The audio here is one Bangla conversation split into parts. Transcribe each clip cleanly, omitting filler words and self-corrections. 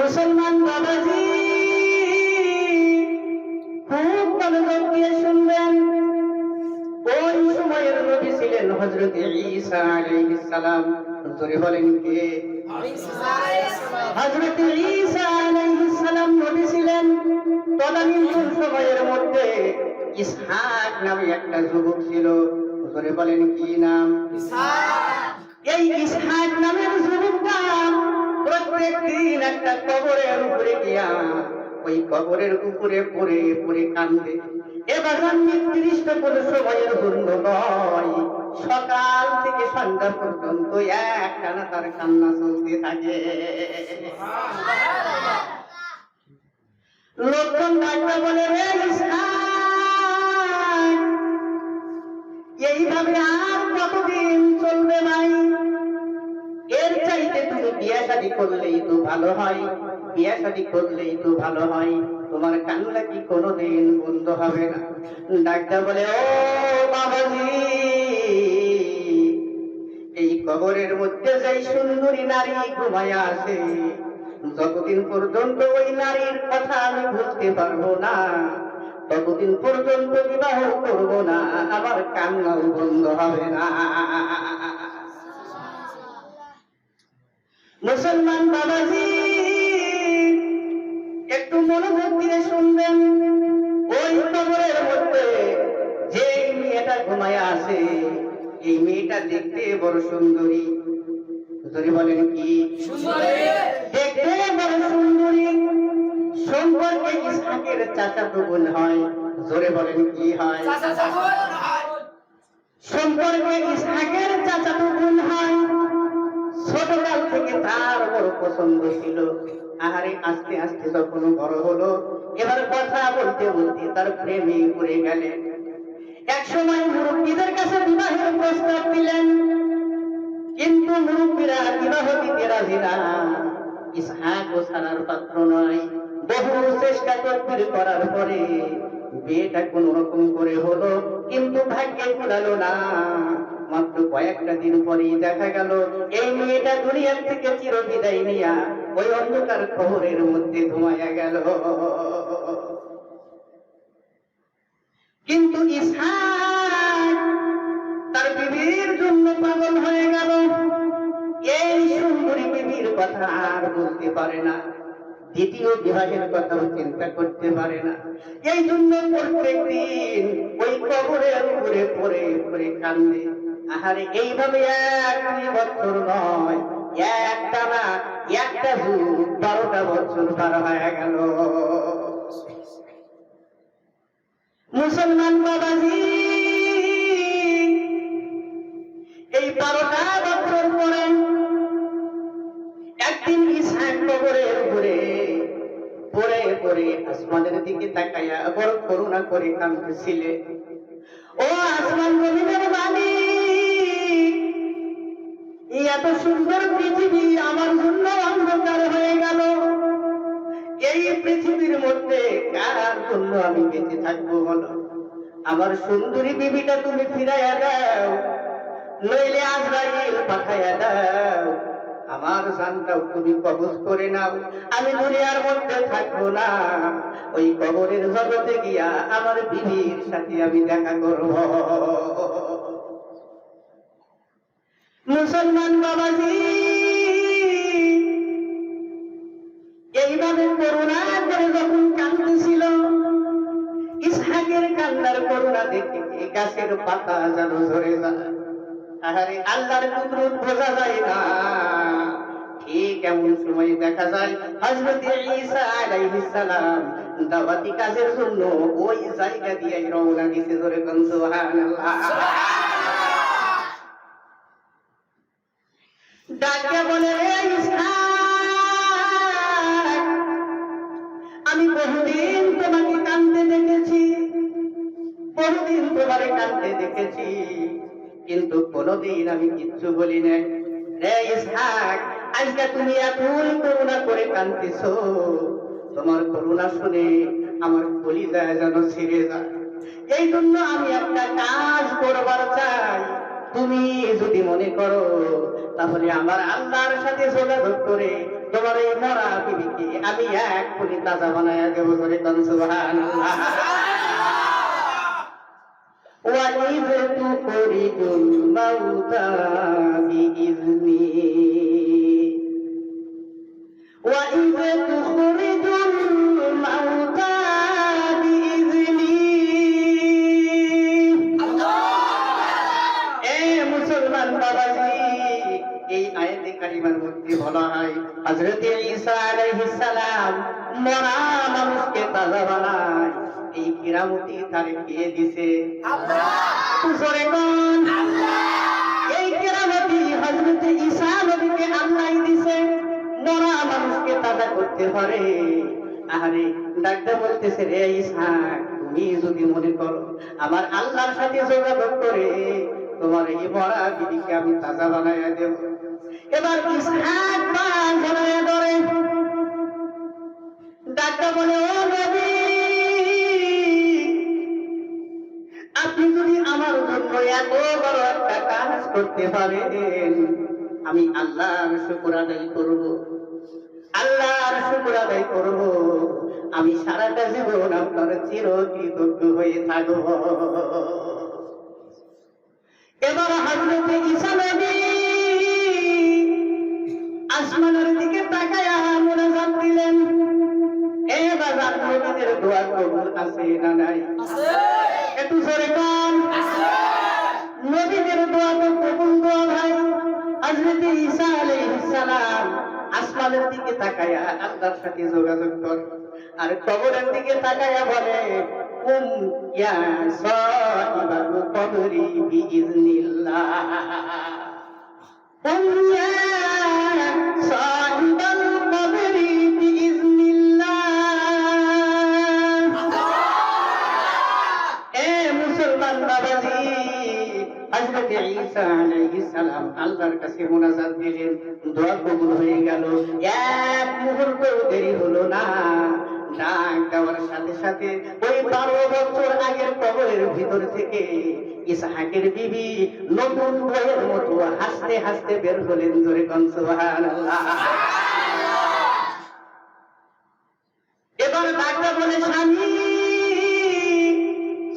মুসলমান বাবাজি খুব মনোযোগ দিয়ে শুনবেন। ওই সময়ের নবী ছিলেন হযরত ঈসা আলাইহিস সালাম। জোরে বলেন কে? হযরত ঈসা আলাইহিস সালাম নবী ছিলেন। তদানীন্তন সময়ের মধ্যে ইসহাক নামে একটা যুবক ছিল। জোরে বলেন কি নাম? ইসহাক। এই ইসহাক নামের যুবকটা প্রত্যেক দিন একটা কবরের উপরে গিয়া ওই কবরের উপরে পড়ে পড়ে কান্দে। এবার নির্দিষ্ট কোন সময়ের জন্য নয়, সকাল থেকে সন্ধ্যা পর্যন্ত একটানা তার কান্না চলতে থাকে। লোকজন ডাকতে বলে, রে ইসহাক, এইভাবে আর কতদিন চলবে ভাই? এর চাইতে তুমি বিয়ে শাদী করলেই তো ভালো হয়, বিয়ে শাদী করলেই তো ভালো হয়, তোমার কান্না কি কোনোদিন বন্ধ হবে না? ডাক্তার বলে, ও বাবাজি, এই কবরের মধ্যে যেই সুন্দরী নারী ঘুমায়া আছে, যতদিন পর্যন্ত ওই নারীর কথা আমি বুঝতে পারবো না, ততদিন পর্যন্ত বিবাহ করব না, আমার কান্নাও বন্ধ হবে না। মুসলমান বাবাজি একটু মনোযোগ দিয়ে শুনবেন। ওই কবরের মধ্যে যে মেয়েটা ঘুমায়া আছে, এই মেয়েটা দেখতে বড় সুন্দরী। সুন্দরী বলেন কি? দেখতে বড় সুন্দরী। সম্পর্কে ইসহাকের চাচাতো বোন হয়। জোরে বলেন কি হয়? সম্পর্কে ইসহাকের চাচাতো বোন হয়। ছোটকাল থেকে তার বড় পছন্দ ছিল। আহারে আস্তে আস্তে যখন বড় হলো, এবার কথা বলতে বলতে তার প্রেমে পড়ে গেলেন। এক সময় মুরব্বীদের কাছে বিবাহের প্রস্তাব দিলেন, কিন্তু মুরব্বীরা বিবাহ দিতে রাজি না। ইসহাক ও ছাড়ার পাত্র নয়। বহু চেষ্টা তদবির করার পরে বিয়েটা কোন রকম করে হলো, কিন্তু ভাগ্যে কুলালো না। মাত্র কয়েকটা দিন পরেই দেখা গেল এই মেয়েটা দুনিয়ার থেকে চিরবিদায় নিয়া ওই অন্ধকার কবরের মধ্যে ঘুমায়া গেল। কিন্তু ইসহাক তার বিবির জন্য পাগল হয়ে গেল। এই সুন্দরী বিবির কথা আর বলতে পারে না, দ্বিতীয় বিবাহের কথাও চিন্তা করতে পারে না। এই জন্য প্রত্যেক দিন ওই কবরের উপরে পড়ে পড়ে কান্দে। আহারে এইভাবে 1-2 বছর নয়, একটানা একটা যুগ 12টা বছর পার হয়ে গেল। মুসলমান বাবাজি এই 12টা বছর পরে একদিন ইসহাক কবরের উপরে পড়ে পড়ে আসমানের দিকে তাকাইয়া বড় করুণা করে কাঁদতেছিলে। ও আসমান জমিনের মালিক, এত সুন্দর পৃথিবী আমার জন্য অন্ধকার হয়ে গেল। এই পৃথিবীর মধ্যে কার জন্য আমি বেঁচে থাকবো বলো? আমার সুন্দরী বিবিটা তুমি ফিরাইয়া দাও, নইলে আজরাইল পাঠাইয়া দাও, আমার জানটাও তুমি কবজ করে নাও। আমি দুনিয়ার মধ্যে থাকবো না, ওই কবরের জগতে গিয়া আমার বিবির সাথে আমি দেখা করব। মুসলমান বাবাজি এইভাবে করুণা করে যখন কাঁদতেছিল, ইসহাকের কান্নার করুণা দেখে গাছের পাতা যেন ঝরে যায়। আহারে আল্লাহর কুদরত বোঝা যায় না। ঠিক এমন সময় দেখা যায় হযরত ঈসা আলাইহিস সালাম দাওয়াতি কাজের জন্য ওই জায়গা দিয়ে রওনা দিতে। জোরে কোন সুবহানাল্লাহ। ডাকে বলে, রে ইসহাক, আমি বহুদিন তোমাকে কাঁদতে দেখেছি, বহুদিন তোমারে কাঁদতে দেখেছি, কিন্তু কোনদিন আমি কিচ্ছু বলি নাই। রে ইসহাক, আজকে তুমি এতই করুণা করে কাঁদতেছো, তোমার করুণা শুনে আমার কলিজা যেন ছিঁড়ে যায়। এই জন্য আমি একটা কাজ করবার চাই। তুমি যদি মনে করো, তাহলে আমার আল্লাহর সাথে যোগাযোগ করে তোমার এই মরা বিবিকে আমি এক পুরি তাজা বানায়া দেবো করে কোন সুবহানাল্লাহ। وَإِذْ تُخْرِجُ الْمَوْتَى بِإِذْنِي وَإِذْ تُخْرِجُ الْمَوْتَى بِإِذْنِي মুসলমান বাবাজি, এই আয়াতে কারিমার মধ্যে বলা হয় হযরত ঈসা আলাইহিস সালাম মরা মানুষকে তাজা বানায়। এই কিরামতি তারে কে দিছে? আল্লাহ। জোরে কোন আল্লাহ। এই কিরামতি হযরত ঈসা নবীকে আল্লাহ দিছে, মরা মানুষকে তাজা করতে পারে। আরে ডাকতে বলতেছে, রে ঈসা, তুমি যদি মনে করো আমার আল্লাহর সাথে যোগাযোগ করে তোমার এই মরা বিবিকে আমি তাজা বানাইয়া দেব। এবার ইসহাক পা ধরে ধরে ডাকতে বলে, ও নবী, আপনি যদি আমার জন্য এত বড় একটা কাজ করতে পারেন, আমি আল্লাহর শুকর আদায় করব, আল্লাহর শুকর আদায় করব, আমি সারাটা জীবন আপনার চিরকৃতজ্ঞ হয়ে থাকব। এবার হযরত ঈসা নবী আসমানের দিকে তাকায়া মুনাজাত দিলেন। এবার নবীদের দোয়া কবুল আছে না নাই? আছে। একটু জোরে কোন আছে। নবীদের দোয়া তো কবুল দোয়া ভাই। হযরত ঈসা আলাইহিস সালাম আসমানের দিকে তাকায়া আল্লাহর সাথে যোগাযোগ করে, আর কবরের দিকে তাকায়া বলে, কুম ইয়া সাহিবাল কবরি বিইজনিল্লাহ, কুম ইয়া সাহিবাল কবরি বিইজনিল্লাহ। এ মুসলমান বাবাজি, হযরত ঈসা আলাইহিস সালাম আল্লাহর কাছে মুনাজাত দিলেন, দোয়া কবুল হয়ে গেল। এক মুহূর্ত দেরি হলো না, ডাক দেওয়ার সাথে সাথে ওই 12 বছর আগের কবরের ভিতর থেকে ইসহাকের বিবি নতুন বইয়ের মতো হাসতে হাসতে বের হলেন। জোরে কোন সুবহানাল্লাহ। এবার ডাকটা বলে, স্বামী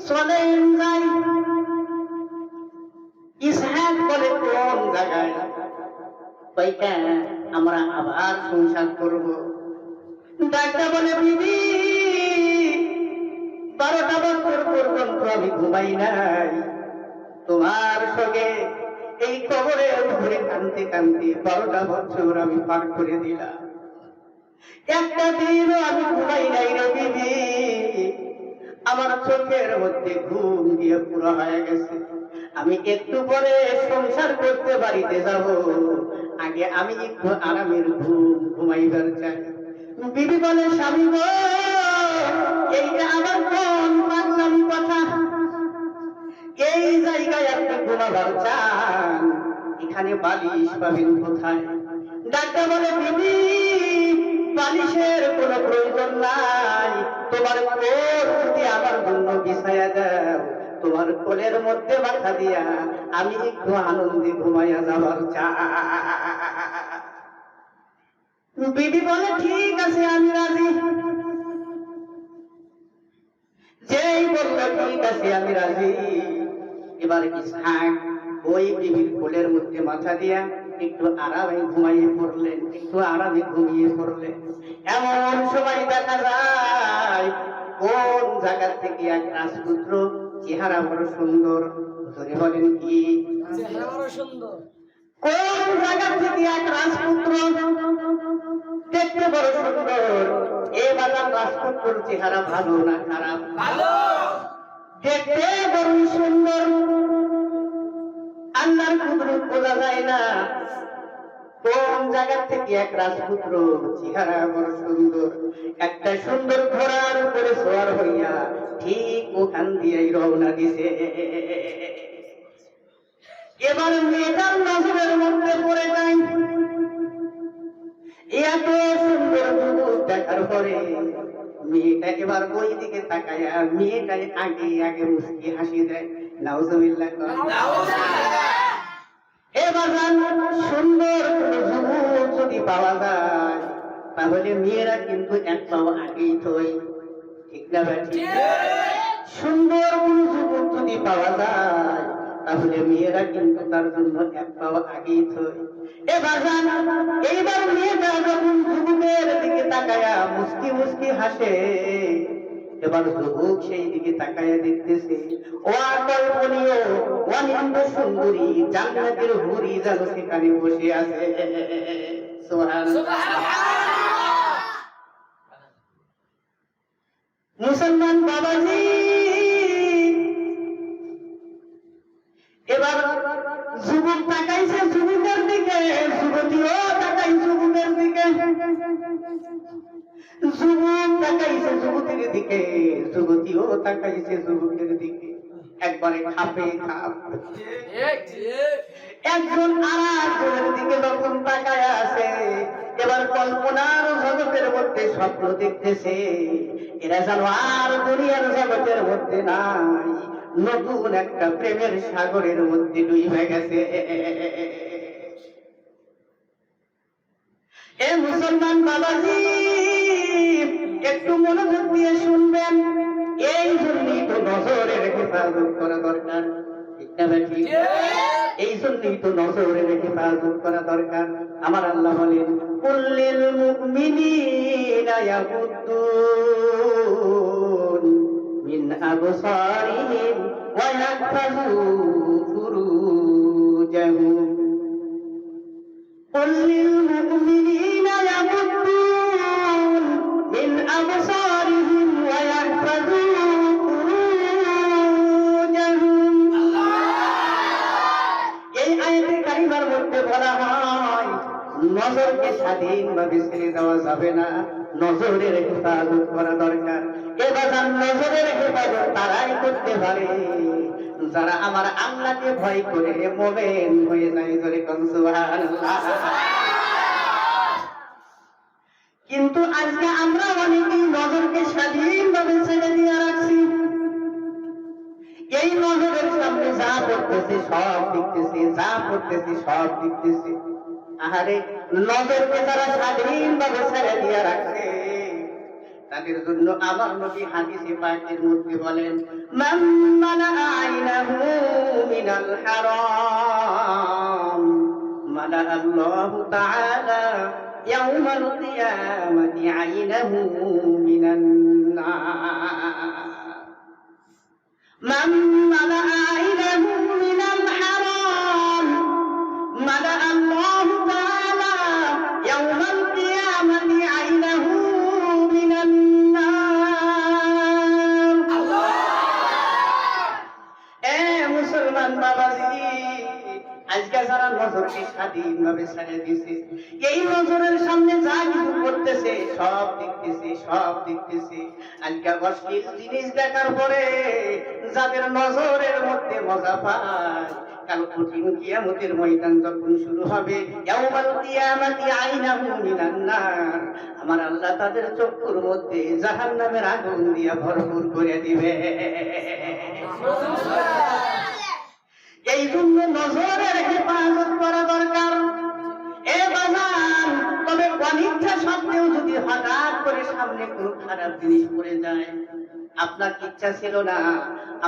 চলেন যাই। ইসহাক বলে, কোন জায়গায়? কইটা আমরা আবার সংসার করব। ডাক্তার বলে, বিবি 12টা বছর পর্যন্ত আমি ঘুমাই নাই, তোমার সঙ্গে এই কবরের উপরে কাঁদতে কাঁদতে 12টা বছর আমি পার করে দিলাম, একটা দিনও আমি ঘুমাই নাই রে বিবি। আমার চোখের মধ্যে ঘুম দিয়ে পুরো হয়ে গেছে। আমি একটু পরে সংসার করতে বাড়িতে যাব, আগে আমি একটু আরামের ঘুম ঘুমাইবার চাই। বিবি বলে, স্বামী গো, এইটা আবার কোন পাগলামি কথা? এই জায়গায় আপনি ঘুমাবার চান, এখানে বালিশ পাবেন কোথায়? ডাক্তার বলে, বিবি বালিশের কোনো প্রয়োজন নাই, তোমার কোল যদি আমার জন্য বিছায়া দাও, তোমার কোলের মধ্যে মাথা দিয়া আমি একটু আনন্দে ঘুমাইয়া যাবার চাই। বিবি বলে, ঠিক আছে, আমি রাজি। যেই বলল ঠিক আছে আমি রাজি, এবার ইসহাক ওই বিবির কোলের মধ্যে মাথা দিয়া একটু আরামে ঘুমাইয়ে পড়লেন, একটু আরামে ঘুমিয়ে পড়লেন। এমন সময় দেখা যায় কোন জায়গা থেকে এক রাজপুত্র, চেহারা বড় সুন্দর, ধরে বলেন কি চেহারা বড় সুন্দর, কোন জায়গা থেকে এক রাজপুত্র দেখতে বড় সুন্দর। এই বাজার রাজপুত্র চেহারা ভালো না খারাপ? ভালো। দেখতে বড় সুন্দর, আল্লাহর কুদরত বোঝা যায় না। কোন জায়গা থেকে এক রাজপুত্র চেহারা বড় সুন্দর, একটা সুন্দর ঘোড়ার উপরে সওয়ার হইয়া ঠিক ওখান দিয়েই রওনা দিছে। এবার মেয়েটার নজরের মধ্যে পড়ে যায়। এত সুন্দর যুবক দেখার পরে মেয়েটা এবার ওই দিকে তাকায়া মেয়েটাই আগে আগে মুস্কি হাসি দেয়। নাউজুবিল্লাহ। এবার সুন্দর যুবক যদি পাওয়া যায় তাহলে মেয়েরা কিন্তু এক পাও আগেই থই, ঠিক না ভাই? সুন্দর কোন যুবক যদি পাওয়া যায় তাহলে মেয়েরা কিন্তু তার জন্য এক পাও আগেই থই। এবার এইবার মেয়েটা যখন যুবকের দিকে তাকায়া মুস্কি মুস্কি হাসে, এবার যুবক সেই দিকে তাকায়া দেখতেছে অকল্পনীয় অনিন্দ সুন্দরী জান্নাতের হুরি যেন সেখানে বসে আছে। মুসলমান বাবাজি, এবার যুবক তাকাইছে যুবকের দিকে, যুবতীও তাকাই যুবকের দিকে, যুবক তাকাইছে যুবতীর দিকে, যুবতীও তাকাইছে যুবকের দিকে, একবারে খাপে খাপ। একজন আরেকজনের দিকে যখন তাকায় আছে, এবার কল্পনার জগতের মধ্যে স্বপ্ন দেখতেছে, এরা যেন আর দুনিয়ার জগতের মধ্যে নাই, নতুন একটা প্রেমের সাগরের মধ্যে ডুবে গেছে। এ মুসলমান বাবাজি, একটু মনোযোগ দিয়ে শুনবেন, এই জন্যই তো নজরের হেফাজত করা দরকার, ঠিক না ঠিক? এই জন্যই তো নজরের হেফাজত করা দরকার। আমার আল্লাহ বলেন, কুল্লিল মুমিনিনা ইয়াগুদ্দু মিন আবসারিহিম ওয়া ইয়াহফাযু ফুরুজাহুম। কুল্লিল মুমিনিনা ইয়াগুদ্দু মিন আবসারিহিম ওয়া ইয়াহফাযু ফুরুজাহুম। এই আয়াতে কারিমার মধ্যে বলা হয় নজরকে স্বাধীনভাবে ছেড়ে দেওয়া যাবে না, নজরের হেফাজত করা দরকার। এবার নজরের হেফাজত তারাই করতে পারে যারা আমার আল্লাহকে ভয় করে মুমিন হয়ে যায়, জোরে কোন সুবহানাল্লাহ। কিন্তু আজকে আমরা অনেকেই নজরকে স্বাধীনভাবে ছেড়ে দিয়ে রাখছি। এই নজরের সামনে যা পড়তেছে সব দেখতেছে, যা পড়তেছে সব দেখতেছে। আহারে, নজরকে যারা স্বাধীনভাবে ছেড়ে দিয়ে রাখছে তাদের জন্য আমার নবী হাদিসে পাকের মধ্যে বলেন, মান মানাআ আইনাহু মিনাল হারাম মানা আল্লাহু তাআলা ইয়াউমাল কিয়ামাতি আইনাহু মিনান নার। মান মানাআ আইনাহু মিনাল হারাম মানা আল্লাহু তাআলা ইয়াউমাল কিয়ামাতি আইনাহু মিনান নার। এ মুসলমান বাবাজি, আজকে যারা নজরকে স্বাধীনভাবে ছেড়ে দিছে, এই নজরের সামনে যা কিছু করতেছে সব দেখতেছে, সব দেখতেছে। আজকে অশ্লীল জিনিস দেখার পরে যাদের নজরের মধ্যে মজা পায়, কাল কঠিন কিয়ামতের ময়দান যখন শুরু হবে, ইয়াউমাল কিয়ামাতি আইনাহু মিনান নার, আমার আল্লাহ তাদের চক্ষুর মধ্যে জাহান্নামের আগুন দিয়ে ভরপুর করে দিবে। এই জন্য নজরের হেফাজত করা দরকার। এ বাজান, তবে অনিচ্ছা সত্ত্বেও যদি হঠাৎ করে সামনে কোনো খারাপ জিনিস পড়ে যায়, আপনার ইচ্ছা ছিল না,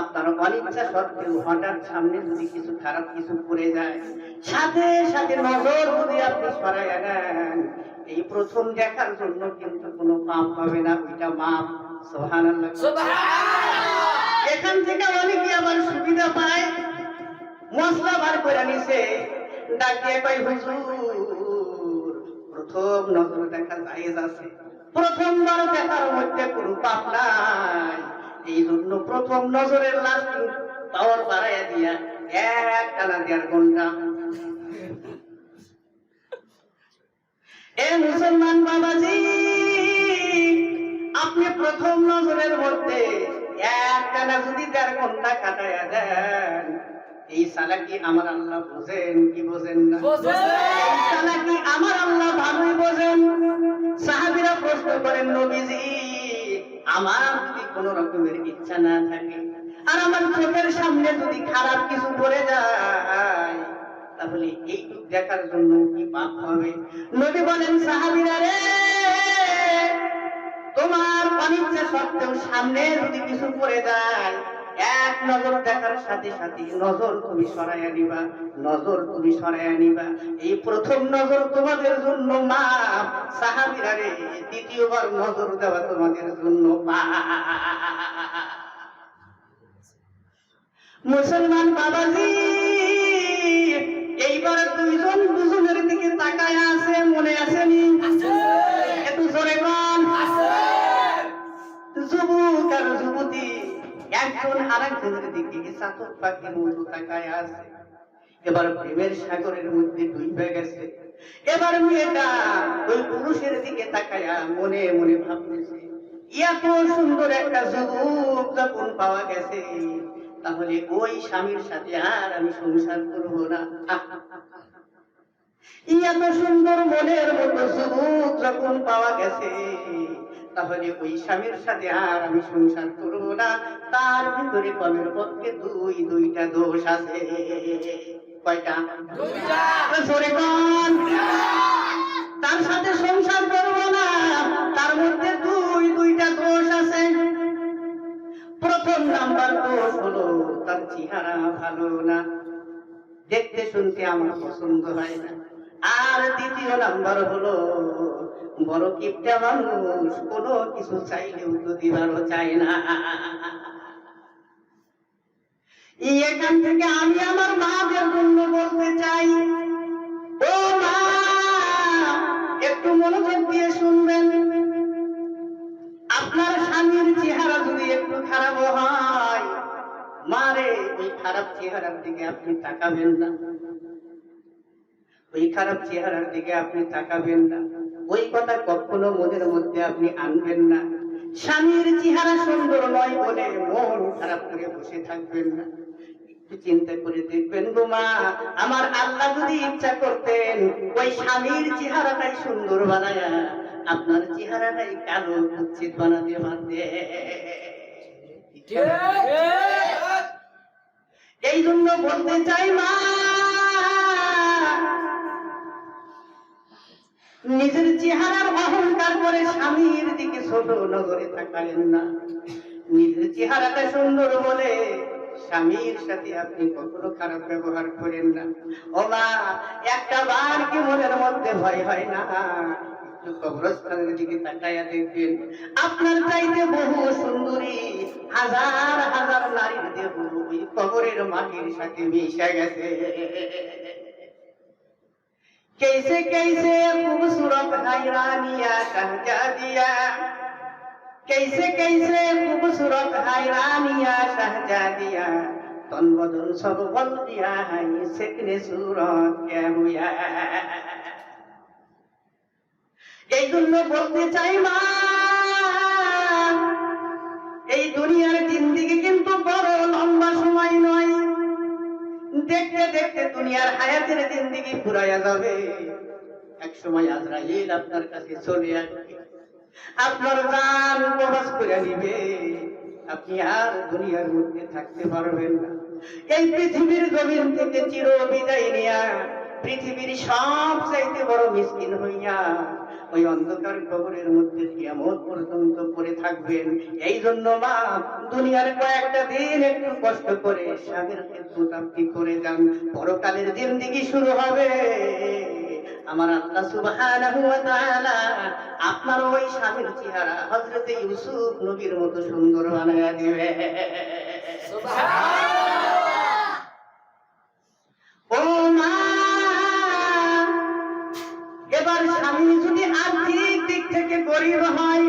আপনার অনিচ্ছা সত্ত্বেও হঠাৎ সামনে যদি কিছু খারাপ কিছু পড়ে যায়, সাথে সাথে নজর যদি আপনি সরাইয়া নেন, এই প্রথম দেখার জন্য কিন্তু কোনো পাপ হবে না, ওইটা মাপ। সুবহানাল্লাহ, সুবহানাল্লাহ। এখান থেকে অনেকে আবার সুবিধা পায়, মশলা বার করে নিছে, ডাকিয়ে কয়, হুজুর প্রথম নজর দেখা জায়েজ আছে, প্রথমবার দেখার মধ্যে কোনো পাপ নাই, এই জন্য প্রথম নজরের লাস্টিং পাওয়ার বাড়াইয়া দিয়া 1 টানা 1.5 ঘন্টা। এ মুসলমান বাবাজি, আপনি প্রথম নজরের মধ্যে 1 টানা যদি 1.5 ঘন্টা কাটাইয়া দেন, এই চালাকি আমার আল্লাহ বোঝেন কি বোঝেন না? এই চালাকি আমার আল্লাহ ভালোই বোঝেন। সাহাবীরা প্রশ্ন করেন, নবীজি আমার যদি কোন রকমের ইচ্ছা না থাকে আর আমার চোখের সামনে যদি খারাপ কিছু পড়ে যায়, তাহলে এই দেখার জন্য কি পাপ হবে? নবী বলেন, সাহাবীরা রে, তোমার অনিচ্ছা সত্ত্বেও সামনে যদি কিছু পড়ে যায়, এক নজর দেখার সাথে সাথে নজর তুমি সরাইয়া নিবা, নজর তুমি সরাইয়া নিবা। এই প্রথম নজর তোমাদের জন্য মাপ সাহাবীরা রে, দ্বিতীয়বার নজর দেওয়া তোমাদের জন্য পাপ। মুসলমান বাবাজি, এইবার দুইজন দুজনের দিকে তাকায় আছে, মনে আসেনি? একটু জোরে বল। যুবক আর যুবতী একজন আরেকজনের দিকে চাতক পাখির মতো তাকায় আছে। এবার প্রেমের সাগরের মধ্যে ডুবে গেছে। এবার মেয়েটা ওই পুরুষের দিকে তাকায়া মনে মনে ভাবতেছে, এত সুন্দর একটা যুবক যখন পাওয়া গেছে, তাহলে ওই স্বামীর সাথে আর আমি সংসার করব না। এত সুন্দর মনের মতো যুবক যখন পাওয়া গেছে, তাহলে ওই স্বামীর সাথে আর আমি সংসার করব না। তার ভিতরে কমের পক্ষে দুইটা দোষ আছে। কয়টা? জোরে কোন? তার সাথে সংসার করব না, তার মধ্যে দুইটা দোষ আছে। প্রথম নাম্বার দোষ হলো তার চেহারা ভালো না, দেখতে শুনতে আমার পছন্দ হয় না। আর দ্বিতীয় নাম্বার হলো বড় কিপটা মানুষ, কোনো কিছু চাইলেও তো দিবারও চায় না। এখান থেকে আমি আমার মাদের জন্য বলতে চাই, ও মা একটু মনোযোগ দিয়ে শুনবেন। আপনার স্বামীর চেহারা যদি একটু খারাপ হয়, মারে ওই খারাপ চেহারার দিকে আপনি তাকাবেন না, ওই খারাপ চেহারার দিকে আপনি তাকাবেন না, ওই কথা কখনো মনের মধ্যে আপনি আনবেন না। স্বামীর চেহারা সুন্দর নয় বলে মন খারাপ করে বসে থাকবেন না। চিন্তা করে দেখবেন গো মা, আমার আল্লাহ যদি ইচ্ছা করতেন ওই স্বামীর চেহারাটাই সুন্দর বানায়া আপনার চেহারাটাই কালো কুচ্ছিত বানাতে পারতেন। এই জন্য বলতে চাই মা, নিজের চেহারার অহংকার করে স্বামীর দিকে ছোট নজরে তাকালেন না। নিজের চেহারাটা সুন্দর বলে স্বামীর সাথে আপনি কখনো খারাপ ব্যবহার করেন না। ও মা, একটা বার কি মনের মধ্যে ভয় হয় না? একটু কবরস্থানের দিকে তাকাইয়া দেখবেন, আপনার চাইতে বহু সুন্দরী হাজার হাজার নারীর দেহ ওই কবরের মাটির সাথে মিশে গেছে। कैसे कैसे खूबसूरत है रानिया शहजादिया, कैसे कैसे खूबसूरत है रानिया शहजादिया, तन बदन सब बल दिया है सेकने सूरत क्या हुआ। এই জন্য বলতে চাই মা, এই দুনিয়ার জিন্দেগি কিন্তু বড় লম্বা সময় নয়। দেখতে দেখতে দুনিয়ার হায়াতের জিন্দেগি ফুরাইয়া যাবে। এক সময় আজরাইল আপনার কাছে চলে আসবে, আপনার জান কবজ করে নিবে, আপনি আর দুনিয়ার মধ্যে থাকতে পারবেন না। এই পৃথিবীর জমিন থেকে চির বিদায় নিয়া পৃথিবীর সব চাইতে বড় মিসকিন হইয়া ওই অন্ধকার কবরের মধ্যে কিয়ামত পর্যন্ত পড়ে থাকবেন। এই জন্য মা, দুনিয়ার কয়েকটা দিন একটু কষ্ট করে স্বামীর খেদমত আপনি করে যান, পরকালের জিন্দেগি শুরু হবে। আমার আল্লাহ সুবহানাহু ওয়া তাআলা আপনার ওই স্বামীর চেহারা হযরত ইউসুফ নবীর মতো সুন্দর বানায়া দিবে। সুবহানাল্লাহ। ও মা, এবার স্বামী যদি আর্থিক দিক থেকে গরিব হয়,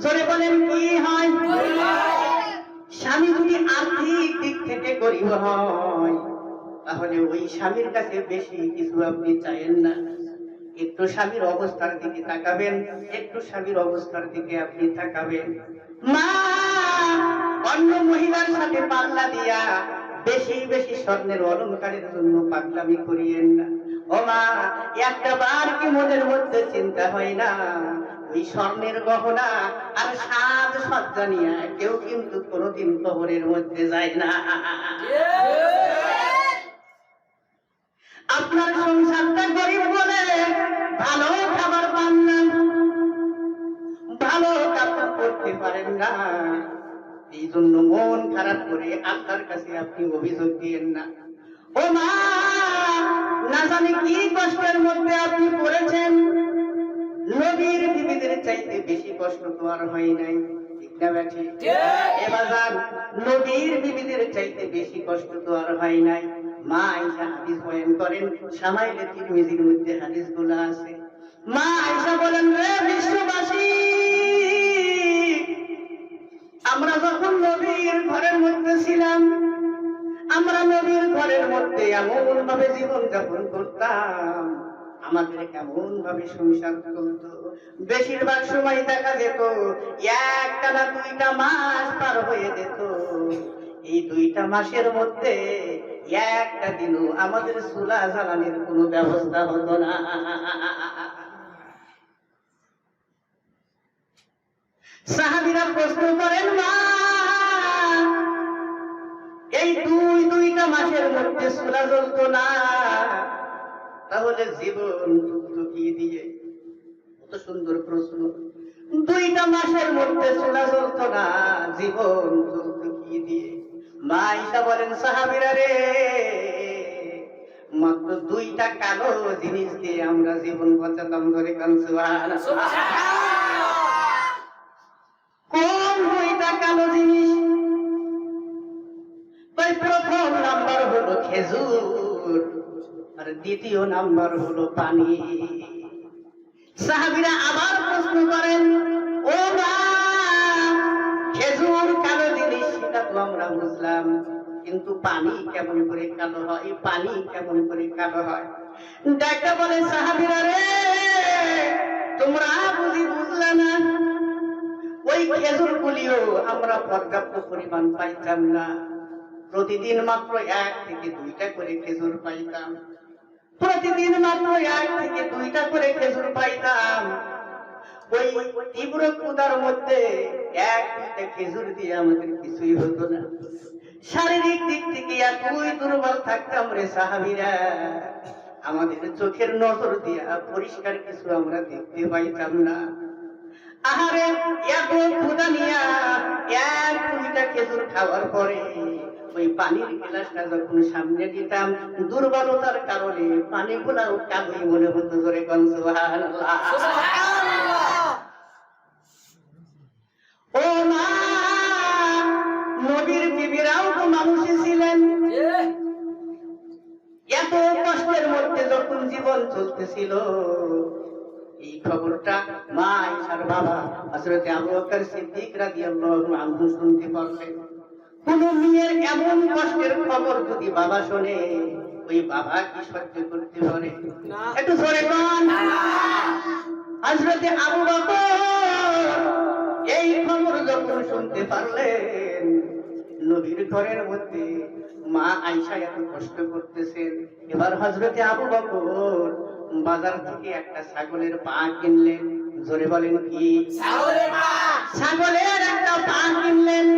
জোরে বলেন কি হয়? স্বামী যদি আর্থিক দিক থেকে গরিব হয়, তাহলে ওই স্বামীর কাছে বেশি কিছু আপনি চাইেন না। একটু স্বামীর অবস্থার দিকে তাকাবেন, একটু স্বামীর অবস্থার দিকে আপনি তাকাবেন। মা, অন্য মহিলার সাথে পাল্লা দিয়া বেশি বেশি স্বর্ণের অলংকারের জন্য পাগলামি করিয়েন না। ও মা, একটা বার কি মনের মধ্যে চিন্তা হয় না, ওই স্বর্ণের গহনা আর সাজ সজ্জা নিয়ে কেউ কিন্তু কোনোদিন কবরের মধ্যে যায় না। আপনার সংসারটা গরিব বলে ভালো খাবার পান না, না। এই জন্য মন খারাপ করে আল্লাহর কাছে আপনি অভিযোগ দিয়েন না। ও মা, না জানি কি কষ্টের মধ্যে আপনি পড়েছেন। নবীর বিবিদের চাইতে বেশি কষ্ট তো আর হয় নাই, ঠিক না বেঠি? এ বাজার, নবীর বিবিদের চাইতে বেশি কষ্ট তো আর হয় নাই। মা আয়েশা হাদিস বয়ান করেন, শামাইলে তিরমিজির মধ্যে হাদিসগুলো আছে। মা আয়েশা বলেন, রে বিশ্ববাসী, আমরা যখন নবীর ঘরের মধ্যে ছিলাম, আমরা নবীর ঘরের মধ্যে এমন ভাবে জীবন যাপন করতাম, আমাদের কেমন ভাবে সংসার চলত। বেশিরভাগ সময় দেখা যেত একটা না 2টা মাস পার হয়ে যেত। এই 2টা মাসের মধ্যে একটা দিনও আমাদের চুলা জ্বালানির কোনো ব্যবস্থা হতো না। সাহাবীরা প্রশ্ন করেন, মা, এই 2টা মাসের মধ্যে চুলা জ্বলতো না, তাহলে জীবন চলত কি দিয়ে? কত সুন্দর প্রশ্ন। 2টা মাসের মধ্যে চুলা জ্বলতো না, জীবন চলত কি দিয়ে? মা আয়েশা বলেন, সাহাবীরা রে, মাত্র 2টা কালো জিনিস দিয়ে আমরা জীবন বাঁচাতাম। ধরে কান সুবহানাল্লাহ। কোন 2টা কালো জিনিস? ভাই, প্রথম নাম্বার হলো খেজুর, আর দ্বিতীয় নাম্বার হলো পানি। সাহাবীরা আবার প্রশ্ন করেন, ও মা, খেজুর কালো জিনিস সেটা তো আমরা বুঝলাম, কিন্তু পানি কেমন করে কালো হয়? পানি কেমন করে কালো হয়? ডাক্তার বলে, সাহাবীরা রে, তোমরা বুঝি বুঝলা না। ওই খেজুর গুলিও আমরা পর্যাপ্ত পরিমাণ পাইতাম না। প্রতিদিন মাত্র 1 থেকে 2টা করে খেজুর পাইতাম। প্রতিদিন মাত্র 1 থেকে 2টা করে খেজুর পাইতাম। ওই তীব্র ক্ষুধার মধ্যে 1-2টা খেজুর দিয়ে আমাদের কিছুই হতো না। শারীরিক দিক থেকে এতই দুর্বল থাকতাম রে সাহাবীরা, আমাদের চোখের নজর দিয়া পরিষ্কার কিছু আমরা দেখতে পাইতাম না। আহারে, এত ক্ষুধা নিয়া 1-2টা খেজুর খাওয়ার পরে ওই পানির গ্লাসটা যখন সামনে দিতাম, দুর্বলতার কারণে পানিগুলাও কালোই মনে হতো। জোরে কোন সুবহানাল্লাহ। ও মা, নবীর বিবিরাও তো মানুষই ছিলেন। এত কষ্টের মধ্যে যখন জীবন চলতেছিল, এই খবরটা মা আয়েশার বাবা হযরত আবু বকর সিদ্দিক রাদিয়াল্লাহু আনহু শুনতে পারলেন। কোন মেয়ের এমন কষ্টের খবর যদি বাবা শোনে, ওই বাবা কি সহ্য করতে পারে? একটু জোরে বল। হযরত আবু বকর এই খবর যখন শুনতে পারলেন, নবীর ঘরের মধ্যে মা আয়েশা এত কষ্ট করতেছেন, এবার হযরত আবু বকর বাজার থেকে একটা ছাগলের পা কিনলেন। জোরে বলেন, কি? ছাগলের পা। ছাগলের একটা পা কিনলেন।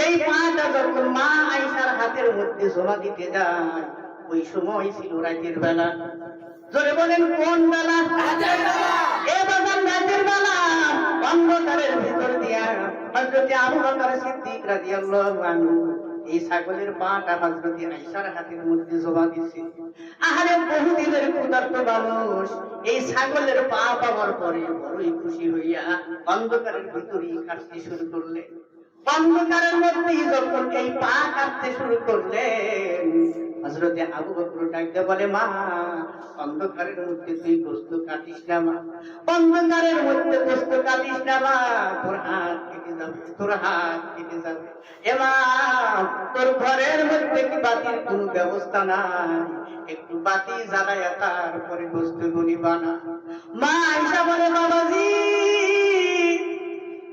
এই পাটা যখন মা আয়েশার হাতের মধ্যে জমা দিতে যায়, ওই সময় ছিল রাতের বেলা। জোরে বলেন, কোন বেলা? রাতের বেলা। এ বাজার রাতের বেলা, অন্ধকারের ভিতর দিয়া হযরত আবু বকর সিদ্দিক রাদিয়াল্লাহু আনহু এই ছাগলের পাটা হযরত আয়েশার হাতের মধ্যে জমা দিছে। আহারে, বহুদিনের ক্ষুধার্ত মানুষ এই ছাগলের পা পাওয়ার পরে বড়ই খুশি হইয়া অন্ধকারের ভিতরই কাটতে শুরু করলেন। অন্ধকারের মধ্যেই যখন এই পা কাটতে শুরু করলেন, হযরত আবু বকর ডাকতে বলে, মা, অন্ধকারের মধ্যে তুই গোশত কাটিস না মা, অন্ধকারের মধ্যে গোশত কাটিস না মা, তোর হাত কেটে যাবে, তোর হাত কেটে যাবে। এ মা, তোর ঘরের মধ্যে কি বাতির কোনো ব্যবস্থা নাই? একটু বাতি জ্বালায়া তারপরে গোশত গুলি বানা। মা আয়েশা বলে, বাবাজি,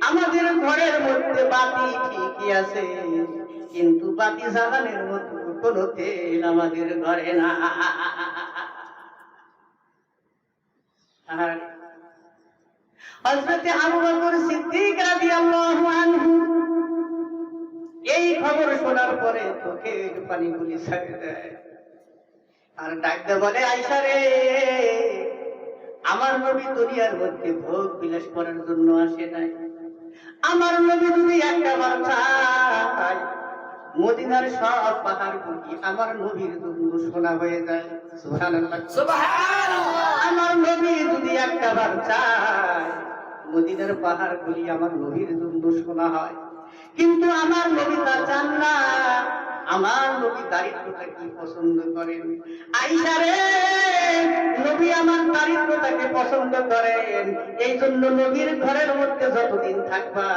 আমাদের ঘরের মধ্যে বাতি ঠিকই আছে, কিন্তু বাতি জ্বালানোর মতো কোনো তেল আমাদের ঘরে না। হযরত আবু বকর সিদ্দিক রাদিয়াল্লাহু আনহু এই খবর শোনার পরে চোখের পানিগুলি ছেড়ে দেয়, আর ডাকতে বলে, আয়েশা রে, আমার নবী দুনিয়ার মধ্যে ভোগ বিলাস করার জন্য আসে নাই, আমার নবী যদি একবার চায় মদিনার সব পাহাড় গুলি আমার নবীর জন্য সোনা হয়ে যায়। সুবহানাল্লাহ সুবহানাল্লাহ। আমার নবী যদি একবার চায় মদিনার পাহাড় গুলি আমার নবীর জন্য সোনা হয়, কিন্তু আমার নবী তা চান না। আমার নবী দারিদ্রতাকে পছন্দ করেন। আয়েশা রে, নবী আমার দারিদ্রতাকে পছন্দ করেন। এই জন্য নবীর ঘরের মধ্যে যতদিন থাকবা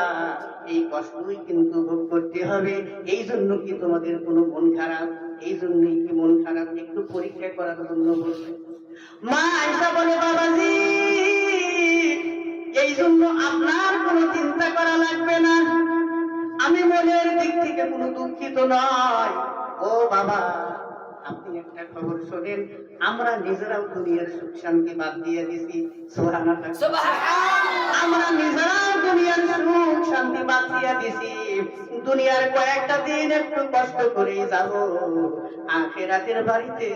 এই কষ্টই কিন্তু ভোগ করতে হবে। এই জন্য কি তোমাদের কোনো মন খারাপ? এই জন্যই কি মন খারাপ? একটু পরীক্ষা করার জন্য বলছে। মা আয়েশা বলে, বাবাজি এই জন্য আপনার কোনো চিন্তা করা লাগবে না, আমি মনের দিক থেকে কোনো দুঃখিত নয়। ও বাবা, আপনি একটা খবর শোনেন, আমরা নিজেরাও দুনিয়ার সুখ শান্তি বাদ দিয়ে দিছি। সুবহানাল্লাহ সুবহানাল্লাহ। আমরা নিজেরাও দুনিয়ার সুখ শান্তি বাদ দিয়ে দিছি। দুনিয়ার কয়েকটা দিন একটু কষ্ট করে যাব, আখিরাতের বাড়িতে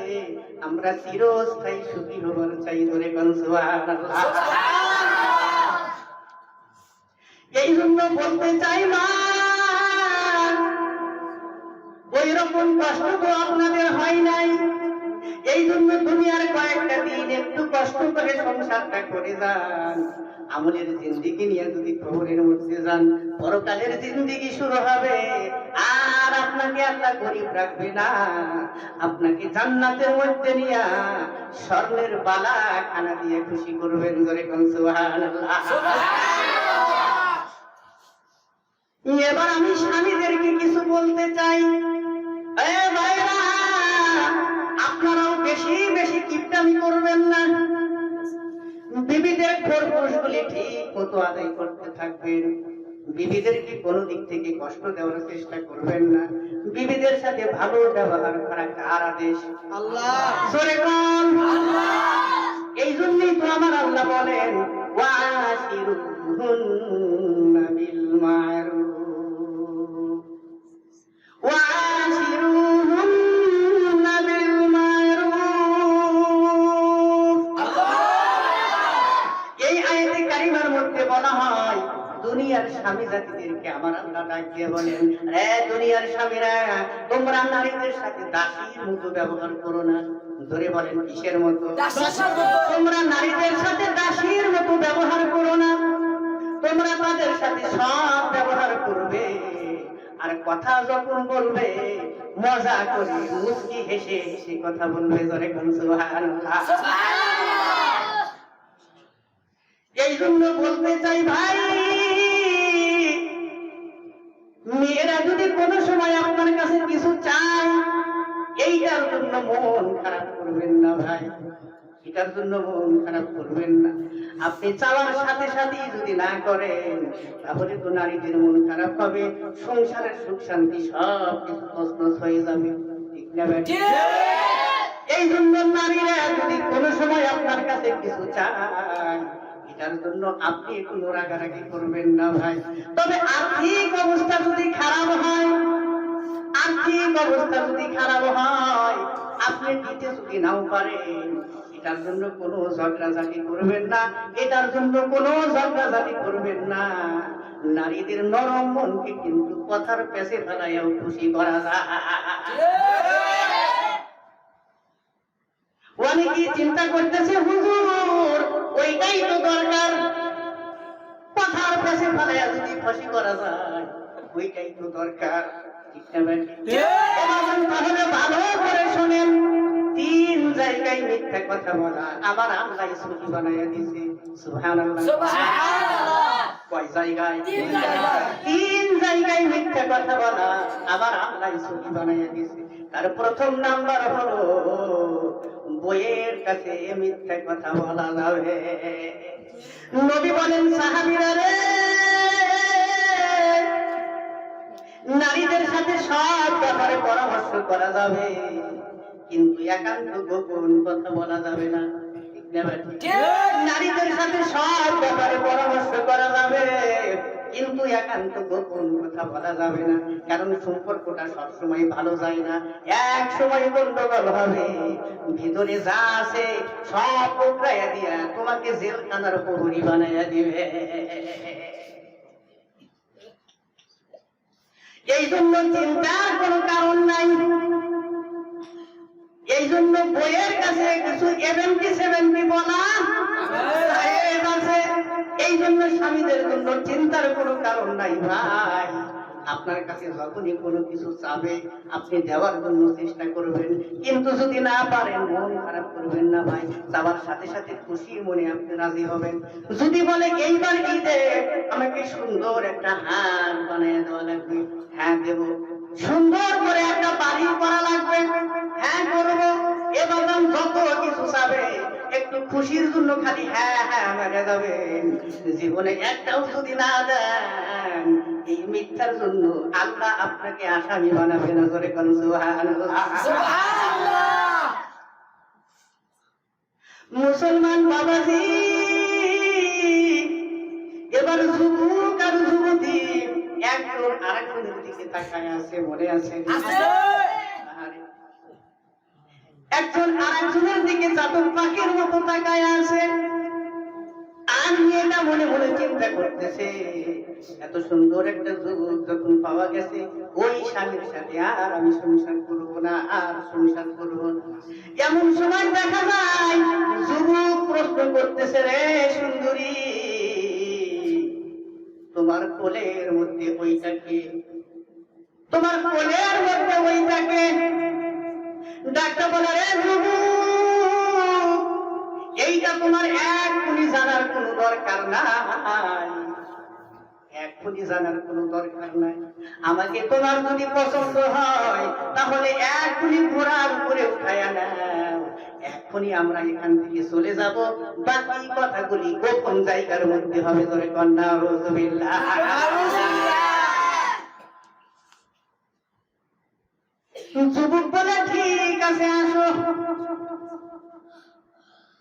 আমরা চিরস্থায়ী সুখী হবার চাই। ধরে কোন সুবহানাল্লাহ। এই জন্য বলতে চাই মা, ওই রকম কষ্ট তো আপনাদের হয় নাই। এই জন্য দুনিয়ার কয়েকটা দিন একটু কষ্ট করে সংসারটা করে যান। আমলের জিন্দিগি নিয়ে যদি কবরের মধ্যে যান, পরকালের জিন্দিগি শুরু হবে। আর আপনাকে আল্লাহ গরিব রাখবে না, আপনাকে জান্নাতের মধ্যে নিয়ে স্বর্ণের বালা খানা দিয়ে খুশি করবেন। ধরে কোন সুবহানাল্লাহ। এবার আমি স্বামীদেরকে কিছু বলতে চাই। ভাইরা, আপনারাও বেশি বেশি কিপটামি করবেন না। বিবিদের খরগোশগুলি ঠিক মতো আদায় করতে থাকবেন। বিবিদেরকে কোনো দিক থেকে কষ্ট দেওয়ার চেষ্টা করবেন না। বিবিদের সাথে ভালো ব্যবহার করা কার আদেশ? আল্লাহ। জোরে বল আল্লাহ। এই জন্যই তো আমার আল্লাহ বলেন, ওয়াশিরুহুন্না বিল মারুফ ওয়াশিরুহুন্না বিল মারুফ। এই আয়াতে কারিমার মধ্যে বলা হয়, দুনিয়ার স্বামী জাতিদেরকে আমার আল্লাহ ডাক দিয়ে বলেন, রে দুনিয়ার স্বামীরা, তোমরা নারীদের সাথে দাসীর মতো ব্যবহার করো না। ধরে বলেন কিসের মতো? তোমরা নারীদের সাথে দাসীর মতো ব্যবহার করো না। তোমরা তাদের সাথে সব ব্যবহার করবে, আর কথা যখন বলবে মজা করে মুস্কি হেসে হেসে কথা বলবে। ধরে কোন সুবহানাল্লাহ। এই জন্য বলতে চাই ভাই, মেয়েরা যদি কোনো সময় আপনার কাছে কিছু চায়, এইটার জন্য মন খারাপ করবেন না ভাই, এটার জন্য মন খারাপ করবেন না। আপনি চাওয়ার সাথে সাথেই যদি না করেন, তাহলে তো নারীদের মন খারাপ হবে, সংসারের সুখ শান্তি সব কিছু তছনছ হয়ে যাবে। ঠিক না ভাই? এই জন্য নারীরা যদি কোনো সময় আপনার কাছে কিছু চায়, এটার জন্য আপনি কোনো রাগারাগি করবেন না ভাই। তবে আর্থিক অবস্থা যদি খারাপ হয়, আর্থিক অবস্থা যদি খারাপ হয়, আপনি দিতে যদি নাও পারেন, এটার জন্য কোনো ঝগড়াঝাটি করবেন না। এটার জন্য কোনো ঝগড়াঝাটি করবেন না। নারীদের নরম মনকে কিন্তু কথার পেছে ফেলাইয়াও খুশি করা যায়। অনেকেই চিন্তা করতেছে, হুজুর ওইটাই তো দরকার, কথার পেছে ফেলাইয়া যদি খুশি করা যায়, ওইটাই তো দরকার। তাহলে ভালো করে শোনেন, 3 জায়গায় মিথ্যা কথা বলা আবার আল্লাহ সুখী বানাইয়া দিছে। সুবহানাল্লাহ সুবহানাল্লাহ। কয় জায়গায়? 3 জায়গায় মিথ্যা কথা বলা আবার আল্লাহ সুখী বানাইয়া দিছে। তার প্রথম নাম্বার হলো, বইয়ের কাছে মিথ্যা কথা বলা যাবে। নবী বলেন, সাহাবীরা রে, নারীদের সাথে সব ব্যাপারে পরামর্শ করা যাবে, কিন্তু একান্ত গোপন কথা বলা যাবে না। নারীদের সাথে সব ব্যাপারে পরামর্শ করা যাবে, কিন্তু একান্ত গোপন কথা বলা যাবে না। কারণ সম্পর্কটা সবসময় ভালো যায় না, এক সময় গন্ডগোল হবে। ভিতরে যা আছে সব উঠরাইয়া দিয়া তোমাকে জেলখানার প্রহরী বানাইয়া দিবে। এই জন্য চিন্তার কোনো কারণ নাই। এই জন্য বইয়ের কাছে কিছু 70 বলা জায়েজ আছে। এই জন্য স্বামীদের জন্য চিন্তার কোনো কারণ নাই ভাই। আপনার কাছে যখনই কোনো কিছু চাবে আপনি দেওয়ার জন্য চেষ্টা করবেন, কিন্তু যদি না পারেন মন খারাপ করবেন না ভাই। চাওয়ার সাথে সাথে খুশি মনে আপনি রাজি হবেন। যদি বলে এইবার ঈদে আমাকে সুন্দর একটা হার বানিয়ে দেওয়া লাগবে, হ্যাঁ দেব। সুন্দর করে একটা বাড়ি করা লাগবে, হ্যাঁ করবো। এবার যত কিছু চাবে একটু খুশির জন্য খালি হ্যাঁ হ্যাঁ মেনে যাবেন। জীবনে একটাও যদি না দেন এই মিথ্যার জন্য আল্লাহ আপনাকে আসামি বানাবে না। জোরে কোন সুবহানাল্লাহ। মুসলমান বাবাজি, এবার যুবক আর যুবতী একজন আরেকজনের দিকে তাকায় আছে, মনে আছে? একজন আরেকজনের দিকে চাতক পাখির মতো তাকায় আছে। আর মেয়েটা মনে মনে চিন্তা করতেছে, এত সুন্দর একটা যুবক যখন পাওয়া গেছে, ওই স্বামীর সাথে আর আমি সংসার করবো না, আর সংসার করবো না। এমন সময় দেখা যায় যুবক প্রশ্ন করতেছে, রে সুন্দরী, তোমার কোলের মধ্যে ওইটাকে, তোমার কোলের মধ্যে ওইটাকে। ডাক্তার বলে, রে যুবক, এইটা তোমার এক্ষুনি জানার কোনো দরকার নাই, এক্ষুনি জানার কোনো দরকার নাই। আমাকে তোমার যদি পছন্দ হয় তাহলে এক্ষুনি ঘোড়ার উপরে উঠায়া নাও, এক্ষুনি আমরা এখান থেকে চলে যাব। বাকি কথাগুলি গোপন জায়গার মধ্যে হবে। ধরে কন্যা রসুবিল্লাহ। যুবক বলে, ঠিক আছে আসো।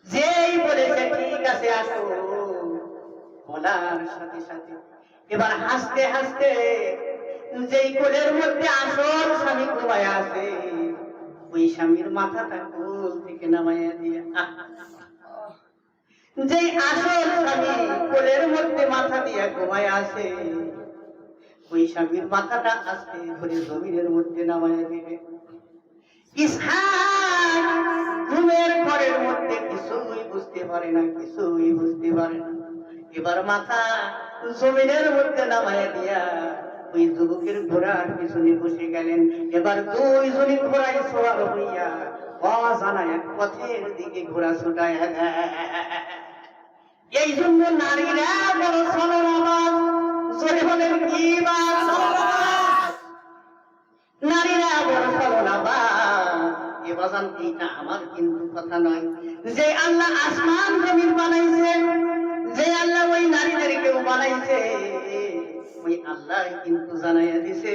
যেই বলেছে ঠিক আছে আসো, বলার সাথে সাথে এবার হাসতে হাসতে যেই কোলের মধ্যে আসল স্বামী ঘুমায় আছে, ওই স্বামীর মাথাটা কোল থেকে নামাইয়া দিয়ে, যেই আসল স্বামী কোলের মধ্যে মাথা দিয়ে ঘুমায় আছে, ওই স্বামীর মাথাটা আস্তে ধরে জমিনের মধ্যে নামাইয়া দিবে। ইসহাক ঘুমের ঘরের মধ্যে কিছুই বুঝতে পারে না, কিছুই বুঝতে পারে না। এবার মাথা জমিনের মধ্যে নামাইয়া দিয়া ওই যুবকের ঘোড়ার পিছনে বসে গেলেন। এবার দুইজনই ঘোড়ায় সওয়ার হইয়া অজানা এক পথের দিকে ঘোড়া ছুটাইয়া দেয়। এই জন্য নারীরা বড় সলনাবাজ। জোরে বলেন কি বাস? নারীরা বড় সলনাবাজ। এ বাজান, এইটা আমার কিন্তু কথা নয়। যে আল্লাহ আসমান জমিন বানাইছে, যে আল্লাহ ওই নারীদেরকেও বানাইছে, ওই আল্লাহ কিন্তু জানাইয়া দিছে,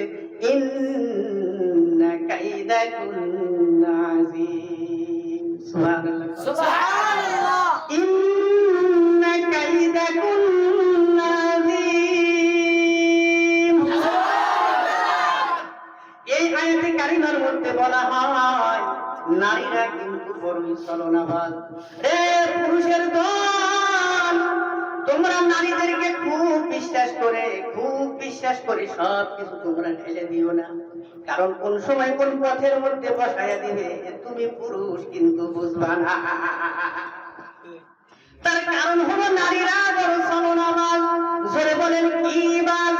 ইন্না কাইদাকুন্না আযীম। সুবহানাল্লাহ, সুবহানাল্লাহ। ইন্না কাইদাকুন্না আযীম। এই আয়াতে কারিমার মধ্যে বলা হয় নারীরা কিন্তু বড়ই ছলনাবাজ। রে পুরুষের দল, তোমরা নারীদেরকে খুব বিশ্বাস করে সব কিছু তোমরা ঢেলে দিও না। কারণ কোন সময় কোন পথের মধ্যে বসাইয়া দিবে তুমি পুরুষ কিন্তু বুঝবা না। তার কারণ হলো নারীরা বড় ছলনাবাজ। জোরে বলেন কি বাস?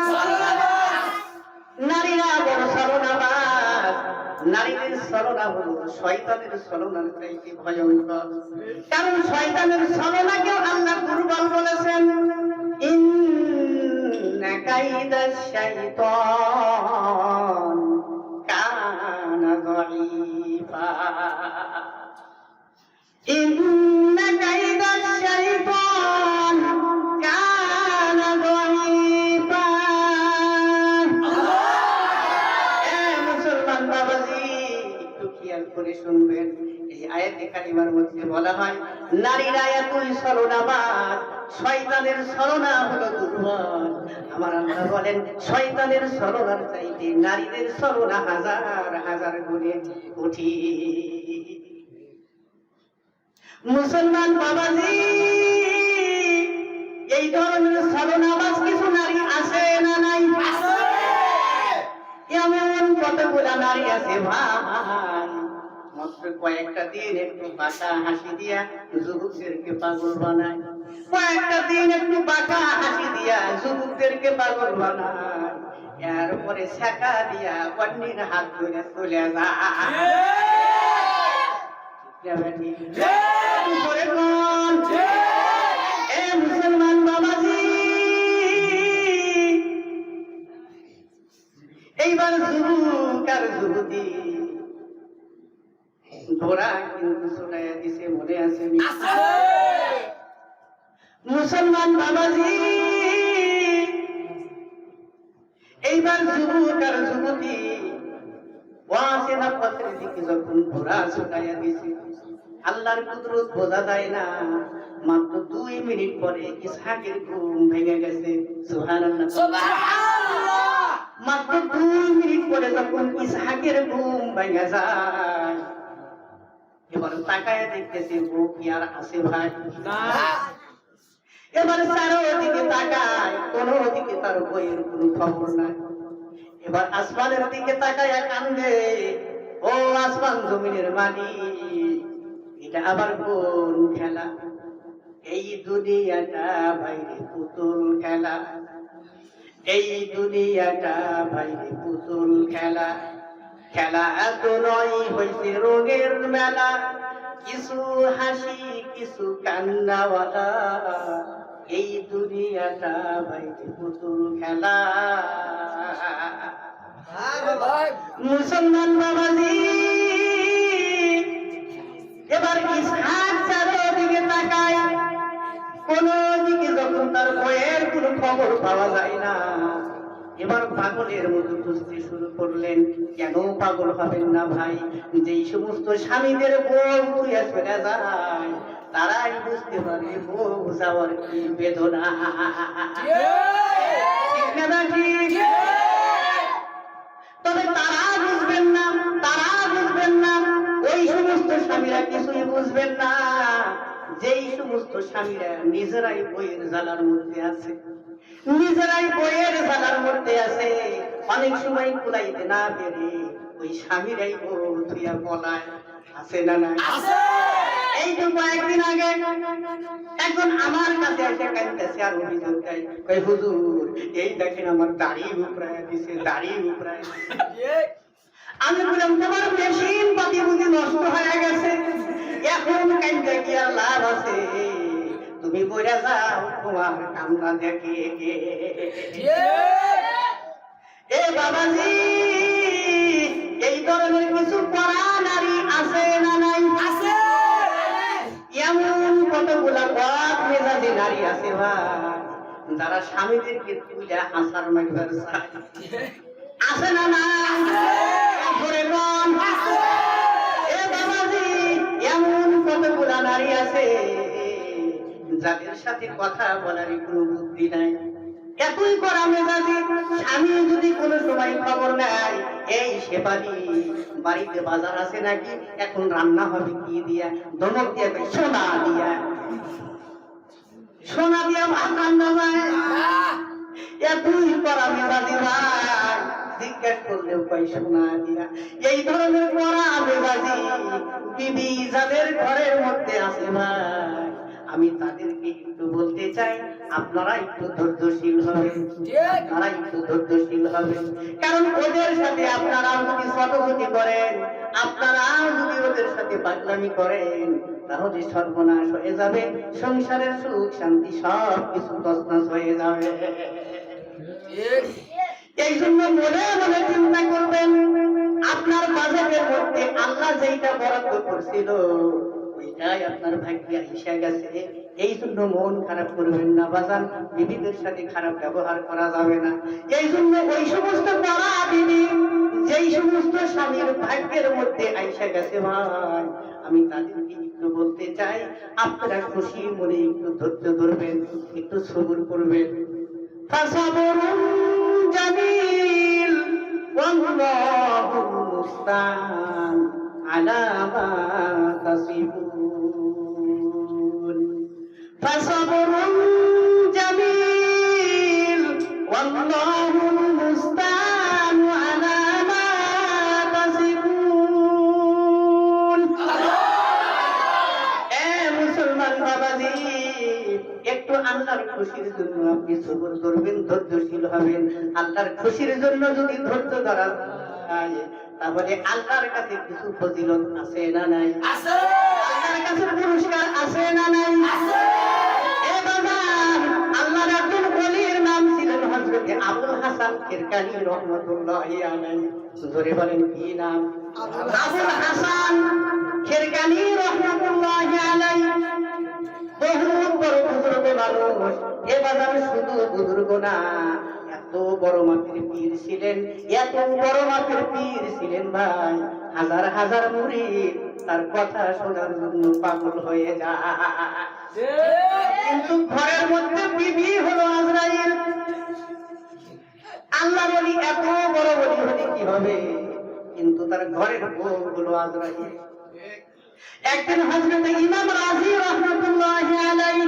নারীরা বড় ছলনাবাজ। নারীদের ছলনা হলো শয়তানের ছলনার চাইতে ভয়ঙ্কর। কারণ শয়তানের ছলনাকেও আল্লাহ দুর্বল বলেছেন। ইন্না কাইদাশ শাইতান কানা যায়ীফা। ইন্না কাইদাশ শাইতান কানা যায়ীফা। মুসলমান বাবাজি, একটু খেয়াল করে শুনবেন। এই আয়াতে কারিমার মধ্যে বলা হয় নারীরা এতই ছলনাবাজ, শয়তানের ছলনা হলো দুর্বল। আমার আল্লাহ বলেন শয়তানের ছলনার চাইতে নারীদের ছলনা হাজার হাজার গুণে কঠিন। মুসলমান বাবাজি, এই ধরনের ছলনাবাজ কিছু নারী আছে না নাই? দাঁড়িয়ে আছে ভাই, মাত্র কয়েকটা দিন একটু বাঁকা হাসি দিয়া যুবকদেরকে পাগল বানায়, কয়েকটা দিন একটু বাঁকা হাসি দিয়া যুবকদেরকে পাগল বানায়, এরপরে ছেঁকা দিয়া বন্যের হাত ধরে চলে যায়। মুসলমান বাবাজি, এইবার যুবক আর যুবতী ঘোড়া কিন্তু শোনাইয়া দিছে, মনে আছে মুসলমান বাবাজি? এইবার যুবক আর যুবতী ওয়াসিনা পথের দিকে যখন ঘোড়া ছুটাইয়া দিছে, আল্লাহর কুদরত বোঝা যায় না, মাত্র 2 মিনিট পরে ইসহাকের ঘুম ভেঙে গেছে। সুবহানাল্লাহ, সুবহানাল্লাহ। মাত্র 2 মিনিট পরে যখন ইসহাকের ঘুম ভেঙে যায়, এবার তাকায় দেখতেছে বউ কি আর আছে ভাই? না। এবার চারোদিকে তাকায়, কোনো দিকে তার বইয়ের কোনো খবর নাই। এবার আসমানের দিকে তাকায় কান্দে, ও আসমান জমিনের মালিক, এটা আবার কোন খেলা? এই দুনিয়াটা বাইরে পুতুল খেলা, এই দুনিয়াটা বাইরে পুতুল খেলা, খেলা এত নয় হইছে রোগের মেলা, কিছু হাসি কিছু কান্নাওয়ালা, এই দুনিয়াটা বাইরে পুতুল খেলা। মুসলমান বাবাজি, এবার ইসহাক চারদিকে তাকায়, কোন দিকে যখন তার বইয়ের কোনো খবর পাওয়া যায় না, এবার পাগলের মতো খুঁজতে শুরু করলেন। কেন পাগল হবেন না ভাই? যেই সমস্ত স্বামীদের বউ তুইয়া চলে যায়, তারাই বুঝতে পারে বউ যাওয়ার কি বেদনা। তবে তারা বুঝবেন না, তারা বুঝবেন না, ওই সমস্ত স্বামীরা কিছুই বুঝবেন না, যেই সমস্ত স্বামীরা নিজেরাই বইয়ের জ্বালার মধ্যে আছে, নিজেরাই বইয়ের জ্বালার মধ্যে আছে, অনেক সময় কুলাইতে না পেরে ওই স্বামীরাই বউ ধুইয়া পলায়। আছে না নাই? এই তো কয়েকদিন আগে একজন আমার কাছে এসে কাঁদতেছে আর অভিযোগ দেয়, কই হুজুর এই দেখেন আমার দাড়ি উপড়ায় দিছে, দাড়ি উপড়ায়। আমি বললাম তোমার মেশিন পাতি বুঝি নষ্ট হয়ে গেছে, এখন কাঁদতে কি আর লাভ আছে? তুমি বইরা যাও, তোমার কামনা দেখে। এ বাবাজি, এই ধরনের কিছু পড়া নারী আছে না নাই? আছে। এমন কতগুলা পথ মেজাজি নারী আছে ভাই, যারা স্বামীদেরকে তুলে আসার মাইবার চায়। আছে না নাই? এ বাবাজি, এমন কতগুলা নারী আছে যাদের সাথে কথা বলার কোনো বুদ্ধি নাই, এতই করা মেজাজি। স্বামী যদি কোনো সময় খবর নেয়, এই শেফালি বাড়িতে বাজার আছে নাকি, এখন রান্না হবে কি দিয়া, ধমক দিয়ে সোনা দিয়া, সোনা দিয়া ভাত রান্না যায়। এতই করা মেজাজি ভাই, জিজ্ঞেস করলেও কয় সোনা দিয়া। এই ধরনের করা মেজাজি বিবি যাদের ঘরের মধ্যে আছে ভাই, আমি তাদেরকে একটু বলতে চাই, আপনারা একটু ধৈর্যশীল হবেন, আপনারা একটু ধৈর্যশীল হবেন। কারণ ওদের সাথে আপনারা যদি ছোটখাটি করেন, আপনারা যদি ওদের সাথে পাগলামি করেন, তাহলে সর্বনাশ হয়ে যাবে, সংসারের সুখ শান্তি সব কিছু তছনছ হয়ে যাবে। এই জন্য মনে মনে চিন্তা করবেন, আপনার বাজেটের মধ্যে আল্লাহ যেইটা বরাদ্দ করছিল ওইটাই আপনার ভাগ্যে এসে গেছে। এই জন্য মন খারাপ করবেন না বাজান, বিবিদের সাথে খারাপ ব্যবহার করা যাবে না। এই জন্য ওই সমস্ত পড়া বিবি যেই সমস্ত স্বামীর ভাগ্যের মধ্যে আইসা গেছে ভাই, আমি তাদেরকে একটু বলতে চাই, আপনারা খুশি মনে একটু ধৈর্য ধরবেন, একটু সবুর করবেন। ফাসাবরুন জামিল ওয়াল্লাহুল মুস্তাআন আলা মা তাসিফুন। ফাসাবরুন জামিল ওয়াল্লাহুল মুস্তাআন আলা মা খুশির জন্য আপনি সবর করবেন, ধৈর্যশীল হবেন। আল্লাহর খুশির জন্য যদি ধৈর্য ধরা যায়, তাহলে আল্লাহর কাছে কিছু ফজিলত আছে না নাই? আছে। আল্লাহর কাছে পুরস্কার আছে না নাই? আছে। এ বাবা, আল্লাহর একজন ওলির নাম ছিলেন হযরত আবুল হাসান কিরকানি রহমাতুল্লাহি আলাইহি। ধরে বলেন কি নাম? আবুল হাসান কিরকানি রহমাতুল্লাহি আলাইহি। বহুত বড় বুজুর্গ মানুষ। এ বাজার শুধু বুজুর্গ না, এত বড় মাপের পীর ছিলেন, এত বড় মাপের পীর ছিলেন ভাই, হাজার হাজার মুরিদ তার কথা শোনার জন্য পাগল হয়ে যায়। কিন্তু ঘরের মধ্যে বিবি হলো আজরাইল। আল্লাহ বলি এত বড় বলি হলে কি হবে, কিন্তু তার ঘরের বউ হলো আজরাইল। একদিন হযরত ইমাম রাজি রাহমাতুল্লাহি আলাইহি,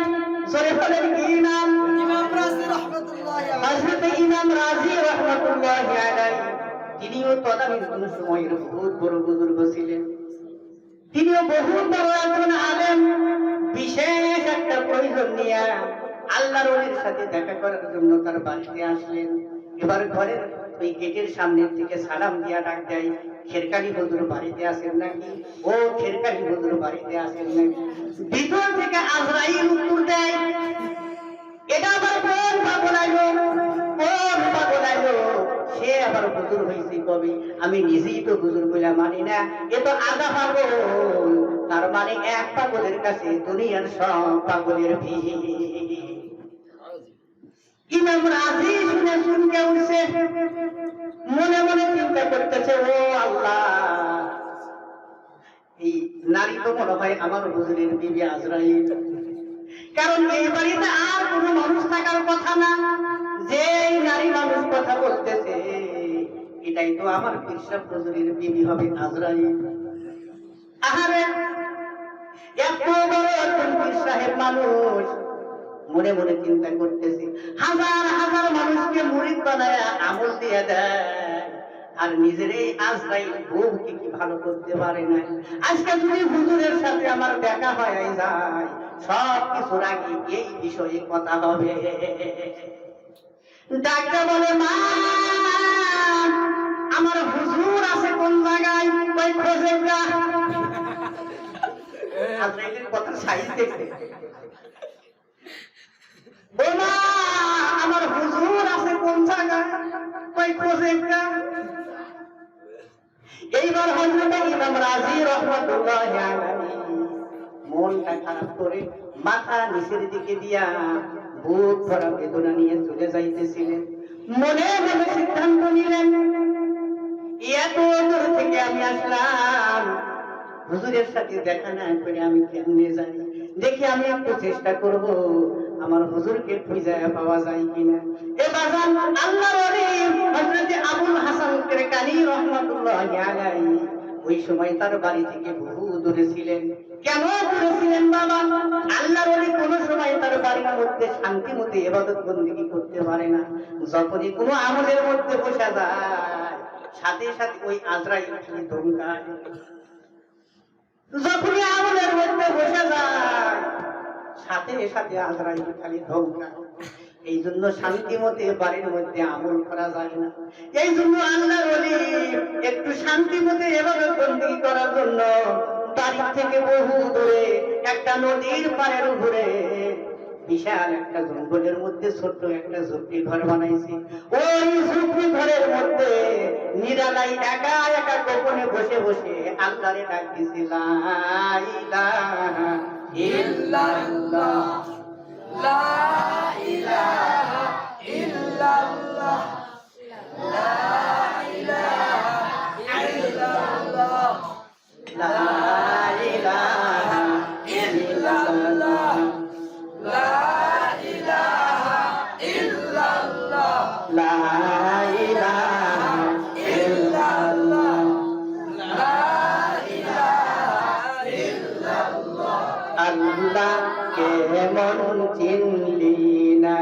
জোরে বলেন কি নাম? ইমাম রাজি রাহমাতুল্লাহি আলাইহি। হযরত ইমাম রাজি রাহমাতুল্লাহি আলাইহি, তিনিও তদানীন্তন সময়ের বহুত বড় বুজুর্গ ছিলেন। তিনিও বহুত বড় একজন আলেম। বিশেষ একটা প্রয়োজন নিয়ে আল্লাহর ওলির সাথে দেখা করার জন্য তার বাড়িতে আসলেন। এবার ঘরের ওই গেটের সামনের থেকে সালাম দিয়া ডাক দেয়, খেরকানি হুজুর বাড়িতে আসেন নাকি? ও খেরকানি হুজুর বাড়িতে আসেন নাকি? ভিতর থেকে আজরাইল উত্তর দেয়, এটা আবার কোন পাগল আইলো, কোন পাগল আইলো? সে আবার হুজুর হয়েছে কবে? আমি নিজেই তো হুজুর বলে মানি না, এ তো আধা পাগল। তার মানে এক পাগলের কাছে দুনিয়ার সব পাগলের ভিড়। ইমাম রাজি শুনে শুনকে উঠছে, মনে মনে চিন্তা করতেছে, ও আল্লাহ, এই নারী তো মনে হয় আমার হুজুরের বিবি আজরাইল। কারণ এই বাড়িতে আর কোনো মানুষ থাকার কথা না, যে নারী মানুষ কথা বলতেছে এটাই তো আমার পীরসাহেব হুজুরের বিবি হবে আজরাইল। আহারে, এত বড় একজন পীর সাহেব মানুষ মনে মনে চিন্তা করতেছে, হাজার হাজার মানুষকে মুরিদ বানায় আমল দিয়ে দেয়, আর নিজের এই আজরাইল বউকে কি ভালো করতে পারে না। আজকে যদি হুজুরের সাথে আমার দেখা হয়ে যায়, সব কিছুর আগে এই বিষয়ে কথা হবে। ডাক্তার বলে, মা, আমার হুজুর আছে কোন জায়গায়, ওই খোঁজে যা। আজরাইলের কথা সাইজ দেখে, ও মা, আমার হুজুর আছে কোন জায়গায়, ওই খোঁজে যা। এইবার হযরত ইমাম রাজি রাহমাতুল্লাহি আলাইহি মনটা খারাপ করে মাথা নিচের দিকে দিয়া বুক ভরা বেদনা নিয়ে চলে যাইতেছিলেন। মনে মনে সিদ্ধান্ত নিলেন, এত দূর থেকে আমি আসলাম, হুজুরের সাথে দেখা না করে আমি কেমনে যাই? দেখি আমি একটু চেষ্টা করব আমার হুজুরকে খুঁজে পাওয়া যায় কিনা। এ বাজান, আল্লাহর ওলি হযরত আবুল হাসান কিরকানি রাহমাতুল্লাহি আলাইহি ওই সময় তার বাড়ি থেকে বহু দূরে ছিলেন। কেন দূরে ছিলেন বাবা? আল্লাহর ওলি কোন সময় তার বাড়ির মধ্যে শান্তি মতো ইবাদত বন্দেগী করতে পারে না। যখনই কোনো আমলের মধ্যে বসা যায়, সাথে সাথে ওই আজরাইল খালি ধমকায়। যখনই আমলের মধ্যে বসে যায়, সাথে সাথে আজরাইল খালি ধমকায়। এই জন্য শান্তি মতে বাড়ির মধ্যে আমল করা যায় না। এই জন্য আল্লাহর ওলি একটু শান্তি মতে ইবাদত বন্দেগী করার জন্য বাড়ি থেকে বহু দূরে একটা নদীর পাড়ের উপরে বিশাল একটা জঙ্গলের মধ্যে ছোট্ট একটা ঝুপড়ি ঘর বানাইছে। ওই ঝুপড়ি ঘরের মধ্যে নিরালাই একা একা গোপনে বসে বসে আল্লাহরে ডাক দিছে, লা ইলাহা ইল্লাল্লাহ, লা ইলাহা ইল্লাল্লাহ, লা ইলাহা ইল্লাল্লাহ, লা ইলাহা ইল্লাল্লাহ, লা ইলাহা ইল্লাল্লাহ, লা ইলাহা ইল্লাল্লাহ, লা ইলাহা ইল্লাল্লাহ। আল্লাহ কেমন চিনলি না,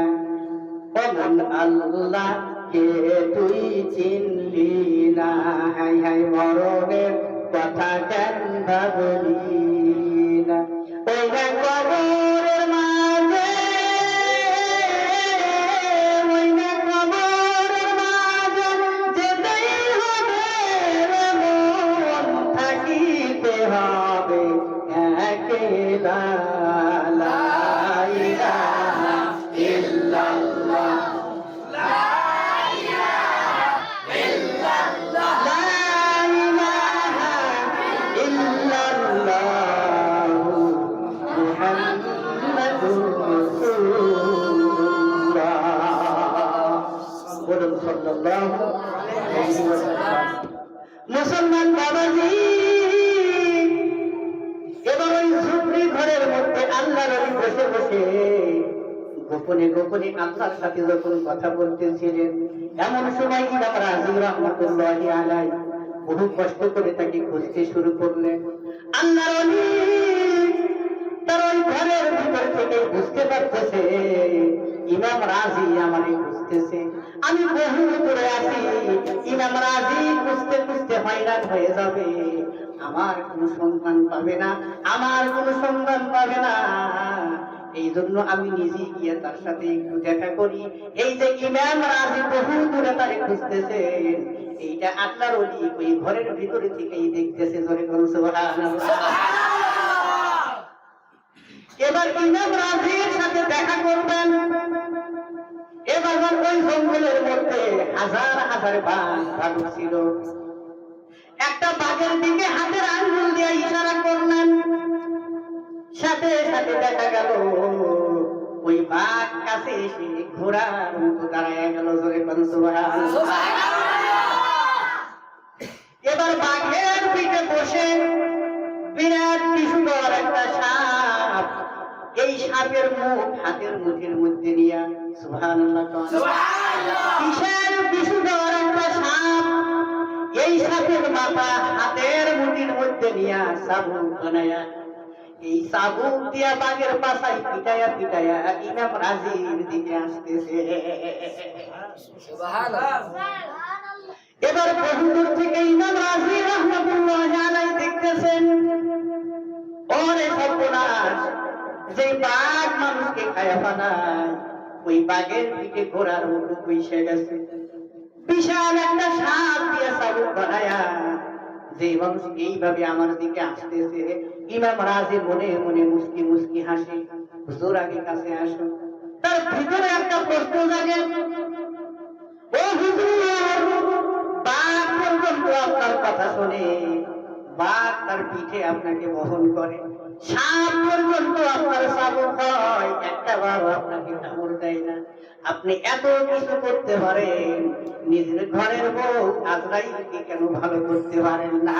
অমন আল্লাহ কে তুই চিনলি না, হাই হাই মরণের কথা কেন ভাবলি না। ওই কবরের মাঝে সাল্লাল্লাহু আলাইহি ওয়াসাল্লাম। মুসলমান বাবাজি, এবার ওই ঝুপড়ি ঘরের মধ্যে আল্লাহর ওলি বসে বসে গোপনে গোপনে আল্লাহর সাথে যখন কথা বলতেছিলেন, এমন সময় ইমাম রাজি রাহমাতুল্লাহি আলাইহি বহু কষ্ট করে তাকে খুঁজতে শুরু করলেন। আল্লাহর ওলি তার ওই ঘরের ভিতর থেকে বুঝতে পারতেছে ইমাম রাজি আমারে খুঁজতেছে, আমি বহু দূরে আছি, ইমাম রাজি খুঁজতে খুঁজতে হয়রান হয়ে যাবে, আমার কোনো সন্তান পাবে না, আমার কোনো সন্তান পাবে না। এই জন্য আমি নিজে গিয়ে তার সাথে একটু দেখা করি। এই যে ইমাম রাজি বহু দূরে তারে খুঁজতেছেন, এইটা আল্লাহর ওলি ওই ঘরের ভিতরে থেকেই দেখতেছে। জোরে বলুন সুবহানাল্লাহ। এবার ইমাম রাজির সাথে দেখা করবেন। এবার ওই জঙ্গলের মধ্যে হাজার হাজার বাঘ ছিল। একটা বাঘের দিকে হাতের আঙ্গুল দিয়ে ইশারা করলেন, সাথে সাথে দেখা গেল ওই বাঘ কাছে এসে ঘোড়ার মতো দাঁড়ায় গেল। জোরে বলুন সুবহানাল্লাহ। এবার বাঘের পিঠে বসে বিরাট বিশাল একটা সাপ, এই সাপের মুখ হাতের মুঠের মধ্যে নিয়ে, সুবহানাল্লাহ বিশাল বিশাল একটা সাপ, এই সাপের মাথা হাতের মুঠির মধ্যে নিয়ে চাবুক বানায়া, এই চাবুক দিয়া বাঘের পাশায় পিটায়া পিটায়া ইমাম রাজির দিকে আসতেছে। এবার বহুদূর থেকে ইমাম রাজি রাহমাতুল্লাহি আলাইহি দেখতেছেন, ওরে সর্বনাশ, যে বাঘ মানুষকে খায়া ফেলায় ওই বাঘের পিঠে ঘোড়ার মতো বসে গেছে, বিশাল একটা সাপ দিয়ে চাবুক বানায়া যে মানুষ এইভাবে আমার দিকে আসতেছে। ইমাম রাজি মনে মনে মুস্কি মুস্কি হাসে, হুজুর আগে কাছে আসো। তার ভিতরে একটা প্রশ্ন জাগে, ও হুজুর, বাঘ পর্যন্ত আপনার কথা শোনে, বাঘ তার পিঠে আপনাকে বহন করে, সাপ পর্যন্ত আপনার চাবুক হয়, একটা বার আপনাকে কামড় দেয় না, আপনি এত কিছু করতে পারেন, নিজের ঘরের বউ আজরাইলকে কেন ভালো করতে পারেন না?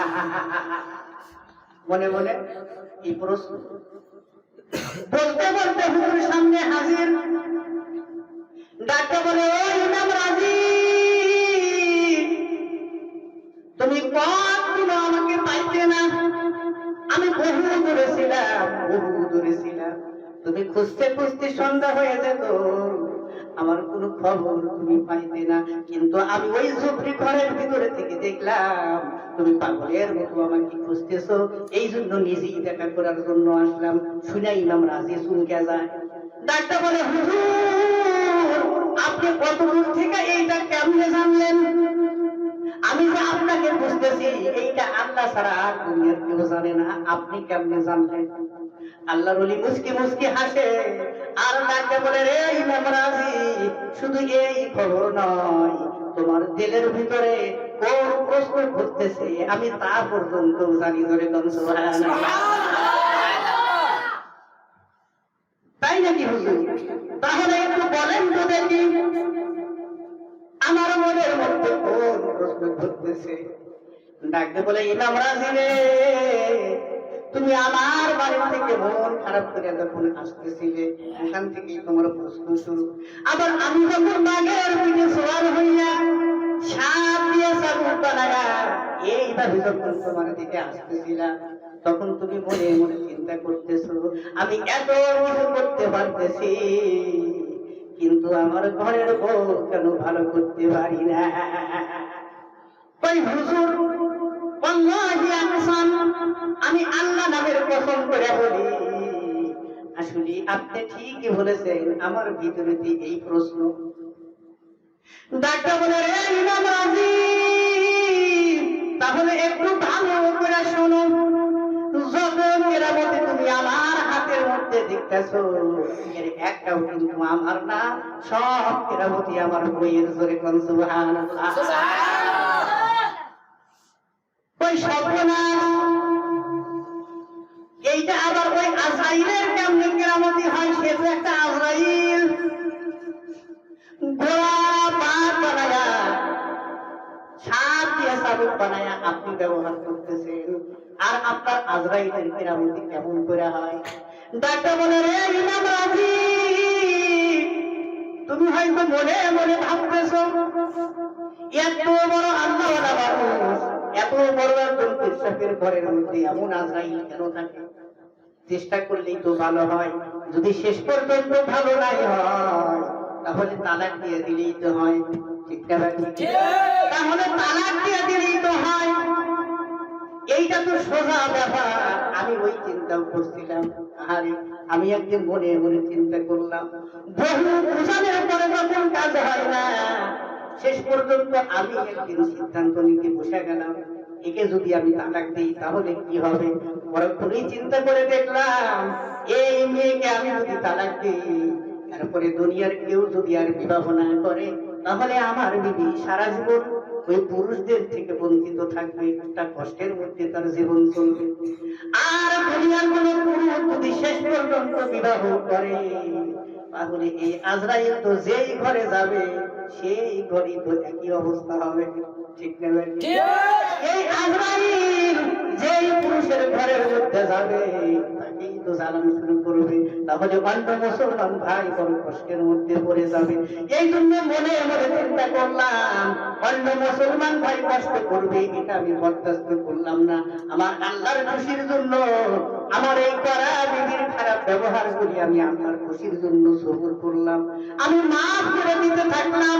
মনে মনে এই প্রশ্ন বলতে বলতে হুজুর সামনে হাজির, ডাক্তার বলে, ও ইমাম রাজি, তুমি কখনো আমাকে পাইতে না, আমি বহু দূরে ছিলাম, বহু দূরে ছিলাম, তুমি খুঁজতে খুঁজতে সন্ধ্যা হয়ে যেত, আমার কোনো খবর তুমি পাইতে না, কিন্তু আমি ওই ঝুপড়ি ঘরের ভিতরে থেকে দেখলাম তুমি পাগলের মতো আমাকে খুঁজতেছো, এই জন্য নিজেই দেখা করার জন্য আসলাম। শুনে ইমাম রাজি চমকে যায়। ডাক্তার বলে, হুজুর, আপনি কত দূর থেকে এইটা কেমনে জানলেন? আমি যে আপনাকে বুঝতেছি, এইটা আল্লাহ ছাড়া আর দুনিয়ার কেউ জানে না, আপনি কেমনে জানলেন? আল্লাহর ওলি মুস্কি মুস্কি হাসে আর ডাকে বলে, রে ইমাম রাজি, শুধু এই খবর নয়, তোমার দিলের ভিতরে কোন প্রশ্ন ঘুরতেছে আমি তা পর্যন্ত জানি। ধরে বলুন সুবহানাল্লাহ। তাই নাকি হুজুর? তাহলে একটু বলেন তো দেখি, আমার মনের মধ্যে কোন প্রশ্ন ঘুরতেছে? ডাকতে বলে, ইমাম রাজি রে, তুমি আমার বাড়ি থেকে মন খারাপ করে যখন আসতেছিলে, ওখান থেকেই তোমার প্রশ্ন শুরু। আবার আমি যখন বাঘের পিঠে সওয়ার হইয়া সাপ দিয়ে চাবুক বানায়া এইভাবে যখন তোমার দিকে আসতেছিলাম, তখন তুমি মনে মনে চিন্তা করতেছো আমি এত কিছু করতে পারতেছি, কিন্তু আমার ঘরের বউ কেন ভালো করতে পারি না? ওই হুজুর, ওয়াল্লাহি আকসাম, আমি আল্লাহ নামের কসম করে বলি, আসলে আপনি ঠিকই বলেছেন, আমার ভিতরে এই প্রশ্ন। ডাক্তার বলে, রে ইমাম রাজি, তাহলে একটু ভালো করে শোনো, যত কেরামতি তুমি আমার হাতের মধ্যে দেখতেছো, এর একটাও কিন্তু আমার না, সব কেরামতি আমার বইয়ের। জোরে কোন সুবহানাল্লাহ। ওই সর্বনাশ, এইটা আবার ওই আজরাইলের কেমনে কেরামতি হয়? সে তো একটা আজরাইল, ঘোড়া বাঘ বানায়া বানায়া আপনি ব্যবহার করতেছেন, আর আপনার আজরাইলের কেরামতি কেমন করে হয়? ডাক্তার বলে, রে ইমাম রাজি, তুমি হয়তো মনে মনে ভাবতেছো এত বড় আল্লাহওয়ালা মানুষ, এত বড় একজন কৃষকের ঘরের মধ্যে এমন আজরাইল কেন থাকে? চেষ্টা করলেই তো ভালো হয়। যদি শেষ পর্যন্ত ভালো নাই হয়, তাহলে তালাক দিয়ে দিলেই তো হয়। ঠিক না ভাই? তাহলে তালাক দিয়ে দিলেই তো হয়। এইটা তো সোজা ব্যাপার। আমি ওই চিন্তা করছিলাম, আরে আমি একদিন মনে মনে চিন্তা করলাম, বহু বোঝানোর পরে যখন কাজ হয় না, শেষ পর্যন্ত আমি একদিন সিদ্ধান্ত নিতে বসে গেলাম, একে যদি আমি তালাক দিই তাহলে কি হবে? পরক্ষণেই চিন্তা করে দেখলাম, এই মেয়েকে আমি যদি তালাক দিই, তারপরে দুনিয়ার কেউ যদি আর বিবাহ না করে, তাহলে আমার বিবি সারা জীবন ওই পুরুষদের থেকে বঞ্চিত থাকবে, একটা কষ্টের মধ্যে তার জীবন চলবে। আর দুনিয়ার কোন পুরুষ যদি শেষ পর্যন্ত বিবাহ করে, তাহলে এই আজরাইল তো যেই ঘরে যাবে সেই ঘরই তো একই অবস্থা হবে। ঠিক না ভাই? এই আজরাইল যেই পুরুষের ঘরের মধ্যে যাবে তাকেই তো জ্বালানো শুরু করবে, তাহলে অন্য মুসলমান ভাই বড় কষ্টের মধ্যে পড়ে যাবে। এই জন্য মনে মনে চিন্তা করলাম, অন্য মুসলমান ভাই কষ্ট করবে, এটা আমি বরদাস্ত করলাম না। আমার আল্লাহর খুশির জন্য, আমার এই করা বিবির খারাপ ব্যবহার করি আমি আল্লাহর খুশির জন্য সবুর করলাম, আমি মাফ করে দিতে থাকলাম।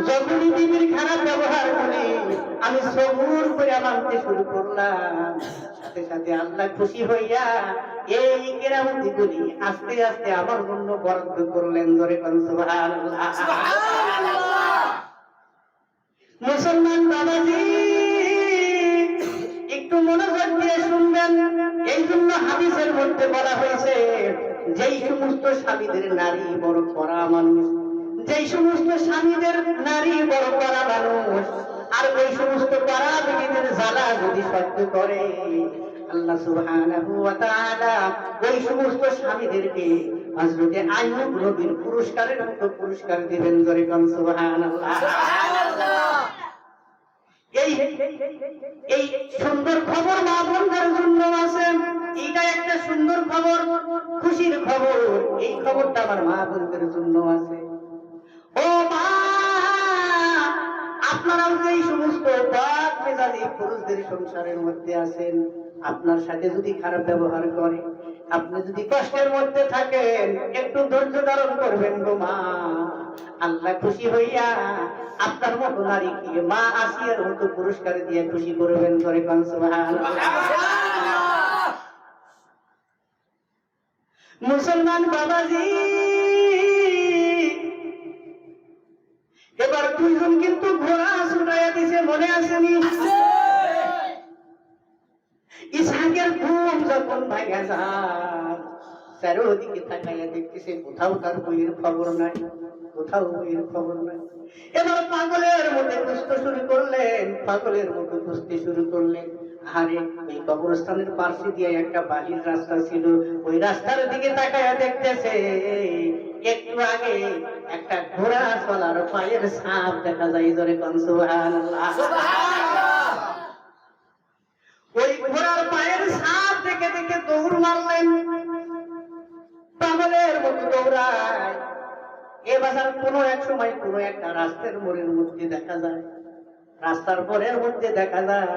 যখনই বিবির খারাপ ব্যবহার করি আমি সবুর করে মানতে শুরু করলাম, সাথে সাথে আল্লাহ খুশি হইয়া এই কেরামতি গুলি আস্তে আস্তে আমার জন্য বরাদ্দ করলেন। ধরে সুবহানাল্লাহ। মুসলমান বাবাজি একটু মনোযোগ দিয়ে শুনবেন। এই জন্য হাদিসের মধ্যে বলা হয়েছে, যেই সমস্ত স্বামীদের নারী বড় কড়া মানুষ, যেই সমস্ত স্বামীদের নারী বড় কড়া মানুষ, আর ওই সমস্ত কড়া বিবিদের জ্বালা যদি সহ্য করে, আল্লাহ সুবহানাহু ওয়া তাআলা ওই সমস্ত স্বামীদেরকে হযরতে আইয়ুব নবীর পুরস্কারের মতো পুরস্কার দিবেন। ধরে সুবহানাল্লাহ। এই সুন্দর খবর মা বোনদের জন্য আছে। এইটা একটা সুন্দর খবর, খুশির খবর। এই খবরটা আমার মা বোনদের জন্য আছে। ও মা, আপনারাও যে এই সমস্ত পাক মেজাজি পুরুষদের সংসারের মধ্যে আছেন, আপনার সাথে যদি খারাপ ব্যবহার করে, আপনি যদি কষ্টের মধ্যে থাকেন, একটু ধৈর্য ধারণ করবেন গো মা। আল্লাহ খুশি হইয়া আপনার মতো নারীকে মা আসিয়ার মতো পুরস্কার দিয়ে খুশি করবেন। ধরে মুসলমান বাবাজি, এবার দুইজন কিন্তু ঘোড়া ছুটাইয়া দিছে, মনে আসেনি? ইসহাকের ঘুম যখন ভাঙা যায়, চারোদিকে তাকাইয়া দেখতেছে কোথাও তার বইয়ের খবর নাই, কোথাও বইয়ের খবর নাই। এবার পাগলের মতো খুঁজতে শুরু করলেন, পাগলের মতো খুঁজতে শুরু করলেন। আরে এই কবরস্থানের পাশে দিয়ে একটা বালির রাস্তা ছিল, ওই রাস্তার দিকে তাকাইয়া দেখতেছে একটু আগে একটা ঘোড়া চলার পায়ের ছাপ দেখা যায়। ধরে সুবহানাল্লাহ। ওই ঘোড়ার পায়ের ছাপ দেখে দেখে দৌড় মারলেন, পাগলের মতো দৌড়ায়। এ বাজার কোনো এক সময় কোনো একটা রাস্তার মোড়ের মধ্যে দেখা যায়, রাস্তার মোড়ের মধ্যে দেখা যায়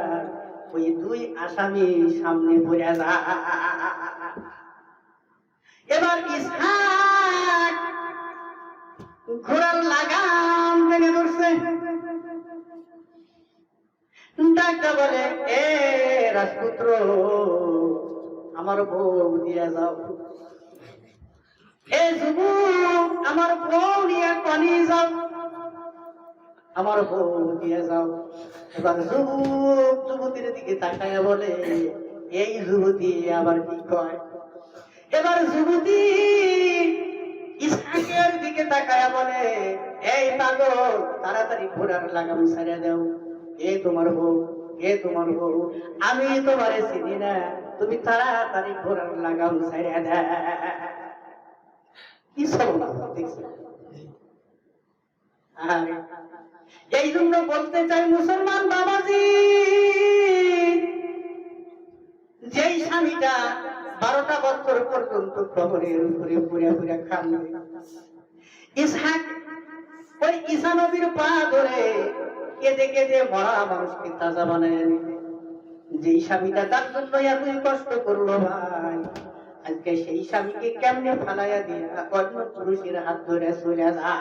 ওই দুই আসামি সামনে পড়ে যায়। এবার ইসহাক ঘোড়ার লাগাম টেনে ধরছে, ডাক্তার বলে, এ রাজপুত্র, আমার বউ দিয়া যাও। এ যুবক, আমার বউ নিয়ে কনি যাও, আমার বউ দিয়ে যাও। এবার যুবক যুবতীর দিকে তাকায়া বলে, এই যুবতী আবার কি কয়? এবার যুবতী ইসহাকের দিকে তাকায়া বলে, এই পাগল, তাড়াতাড়ি ঘোড়ার লাগাম ছাড়িয়ে দাও। এ তোমার বউ, এ তোমার বউ, আমি তোমারে চিনি না, তুমি তাড়াতাড়ি ঘোড়ার লাগাম ছাড়িয়ে দাও। কি সর্বনা দেখছি। এই জন্য বলতে চাই মুসলমান বাবাজি, যেই স্বামীটা 12টা বছর পর্যন্ত কবরের উপরে পুরা পুরা কান্দে, ইসহাক ওই ঈসা নবীর পা ধরে কেঁদে কেঁদে মরা মানুষকে তাজা বানায় নিতে, যেই স্বামীটা তার জন্য এতই কষ্ট করলো ভাই, আজকে সেই স্বামীকে কেমনে ফালাইয়া দিয়া অন্য পুরুষের হাত ধরে চলে যায়।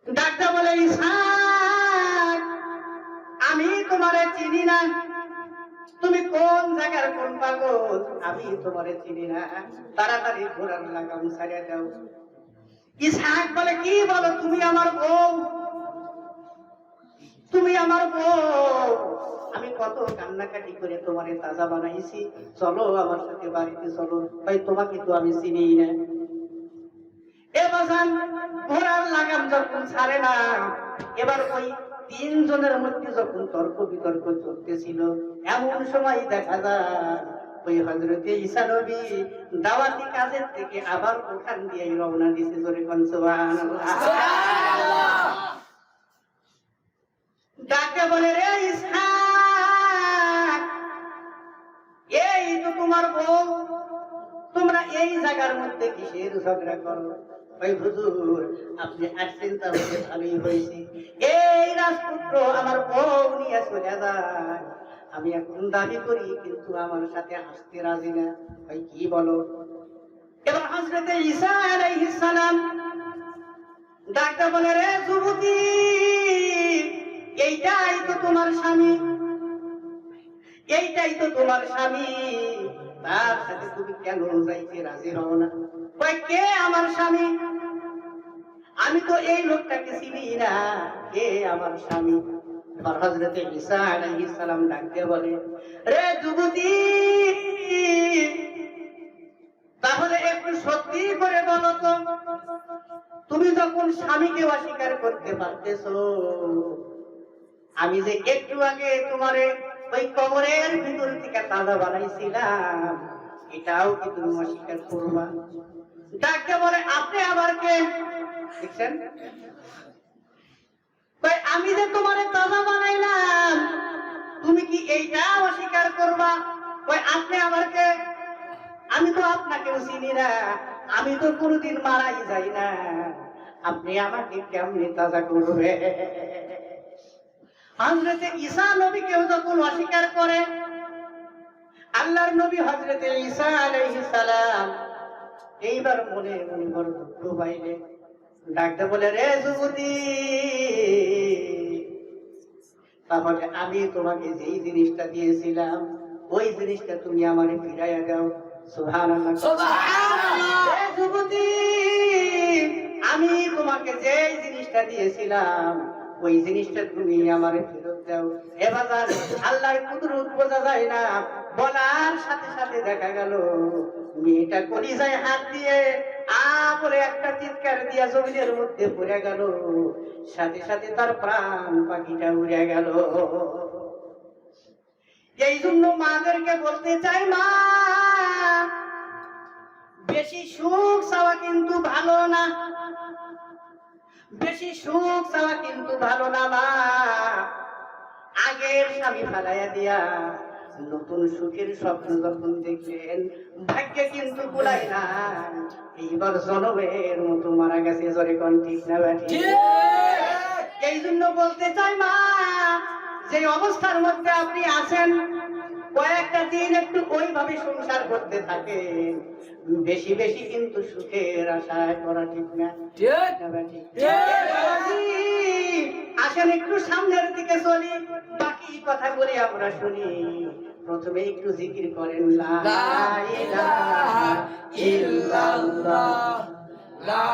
ডাক্তার বলে, ইসহাক আমি তোমারে চিনি না, তুমি কোন জায়গার কোন পাগল, আমি তোমারে চিনি না, তাড়াতাড়ি ঘোড়ার লাগাম ছাড়িয়ে দাও। ইসহাক বলে, কি বলো, তুমি আমার বউ, তুমি আমার বউ, আমি কত কান্নাকাটি করে তোমারে তাজা বানাইছি, চলো আমার সাথে বাড়িতে চলো। ভাই তোমাকে তো আমি চিনি না। এবার ঘোড়ার লাগাম যখন ছাড়ে না, এবার ওই 3 জনের মধ্যে যখন তর্ক বিতর্ক চলতেছিল, এমন সময় দেখা যায় ওই হযরতে ঈসা নবী দাওয়াতি কাজের থেকে আবার ওখান দিয়ে রওনা দিছে। জোরে কোন সুবহানাল্লাহ। ডাকে বলে, রে ইসহাক, এই তো তোমার বউ, তোমরা এই জায়গার মধ্যে কিসের ঝগড়া করো? ওই হুজুর আপনি আসছেন তাহলে ভালোই হয়েছে, এই রাজপুত্র আমার বউ নিয়ে চলে যায়, আমি এখন দাবি করি কিন্তু আমার সাথে আসতে রাজি না। ভাই কি বলো? এবার হযরতে ঈসা আলাইহিস সালাম ডাকতে বলে, রে যুবতী, এইটাই তো তোমার স্বামী, এইটাই তো তোমার স্বামী, তার সাথে তুমি কেন যাইতে রাজি হও না? কই, কে আমার স্বামী? আমি তো এই লোকটাকে চিনি না, কে আমার স্বামী? এবার হযরতে ঈসা আলাইহিস সালাম ডাকতে বলে, রে যুবতী, তাহলে একটু সত্যি করে বলো তো, তুমি যখন স্বামীকে অস্বীকার করতে পারতেছো, আমি যে একটু আগে তোমারে ওই কবরের ভিতর থেকে তাজা বানাইছিলাম, এটাও কি তুমি অস্বীকার করবা? ডাকতে বলে, আপনি আবার কে? দেখছেন, আমি যে তোমারে তাজা বানাইলাম, তুমি কি এইটা অস্বীকার করবা? আপনি আবার কে? আমি তো আপনাকেও চিনি না, আমি তো কোনোদিন মারাই যাই না, আপনি আমাকে কেমনে তাজা করবে? হযরতে ঈসা নবীকেও যখন অস্বীকার করে, আল্লাহর নবী হযরতে ঈসা আলাইহিস সালাম এইবার মনে মনে বড় দুঃখ পাইলে ডাকতে বলে, রে যুবতী, তাহলে আমি তোমাকে যেই জিনিসটা দিয়েছিলাম ওই জিনিসটা তুমি আমারে ফিরাইয়া দাও। সুবহানাল্লাহ, সুবহানাল্লাহ। রে যুবতী, আমি তোমাকে যেই জিনিসটা দিয়েছিলাম ওই জিনিসটা তুমি আমারে ফেরত দাও। এবার আল্লাহর কুদরত বোঝা যায় না, বলার সাথে সাথে দেখা গেল মেয়েটা কলিজায় হাত দিয়ে বলে একটা চিৎকার দিয়া জমিনের মধ্যে পড়ে গেল, সাথে সাথে তার প্রাণ পাখিটা উড়ে গেল। এই জন্য মাদেরকে বলতে চাই, মা, বেশি সুখ চাওয়া কিন্তু ভালো না, বেশি সুখ চাওয়া কিন্তু ভালো না। মা, আগের স্বামী ফালাইয়া দিয়া নতুন সুখের স্বপ্ন যখন দেখলেন, ভাগ্যে কিন্তু কুলাই না, এইবার জনমের মতো মারা গেছে। জোরে কোন ঠিক না বেঠি? এই জন্য বলতে চাই, মা, যে অবস্থার মধ্যে আপনি আছেন, কয়েকটা দিন একটু ওইভাবে সংসার করতে থাকেন, বেশি বেশি কিন্তু সুখের আশা করা ঠিক না। আসেন একটু সামনের দিকে চলি, বাকি কথা বলে আমরা শুনি। প্রথমে একটু জিকির করেন, লা ইলাহা ইল্লাল্লাহ, লা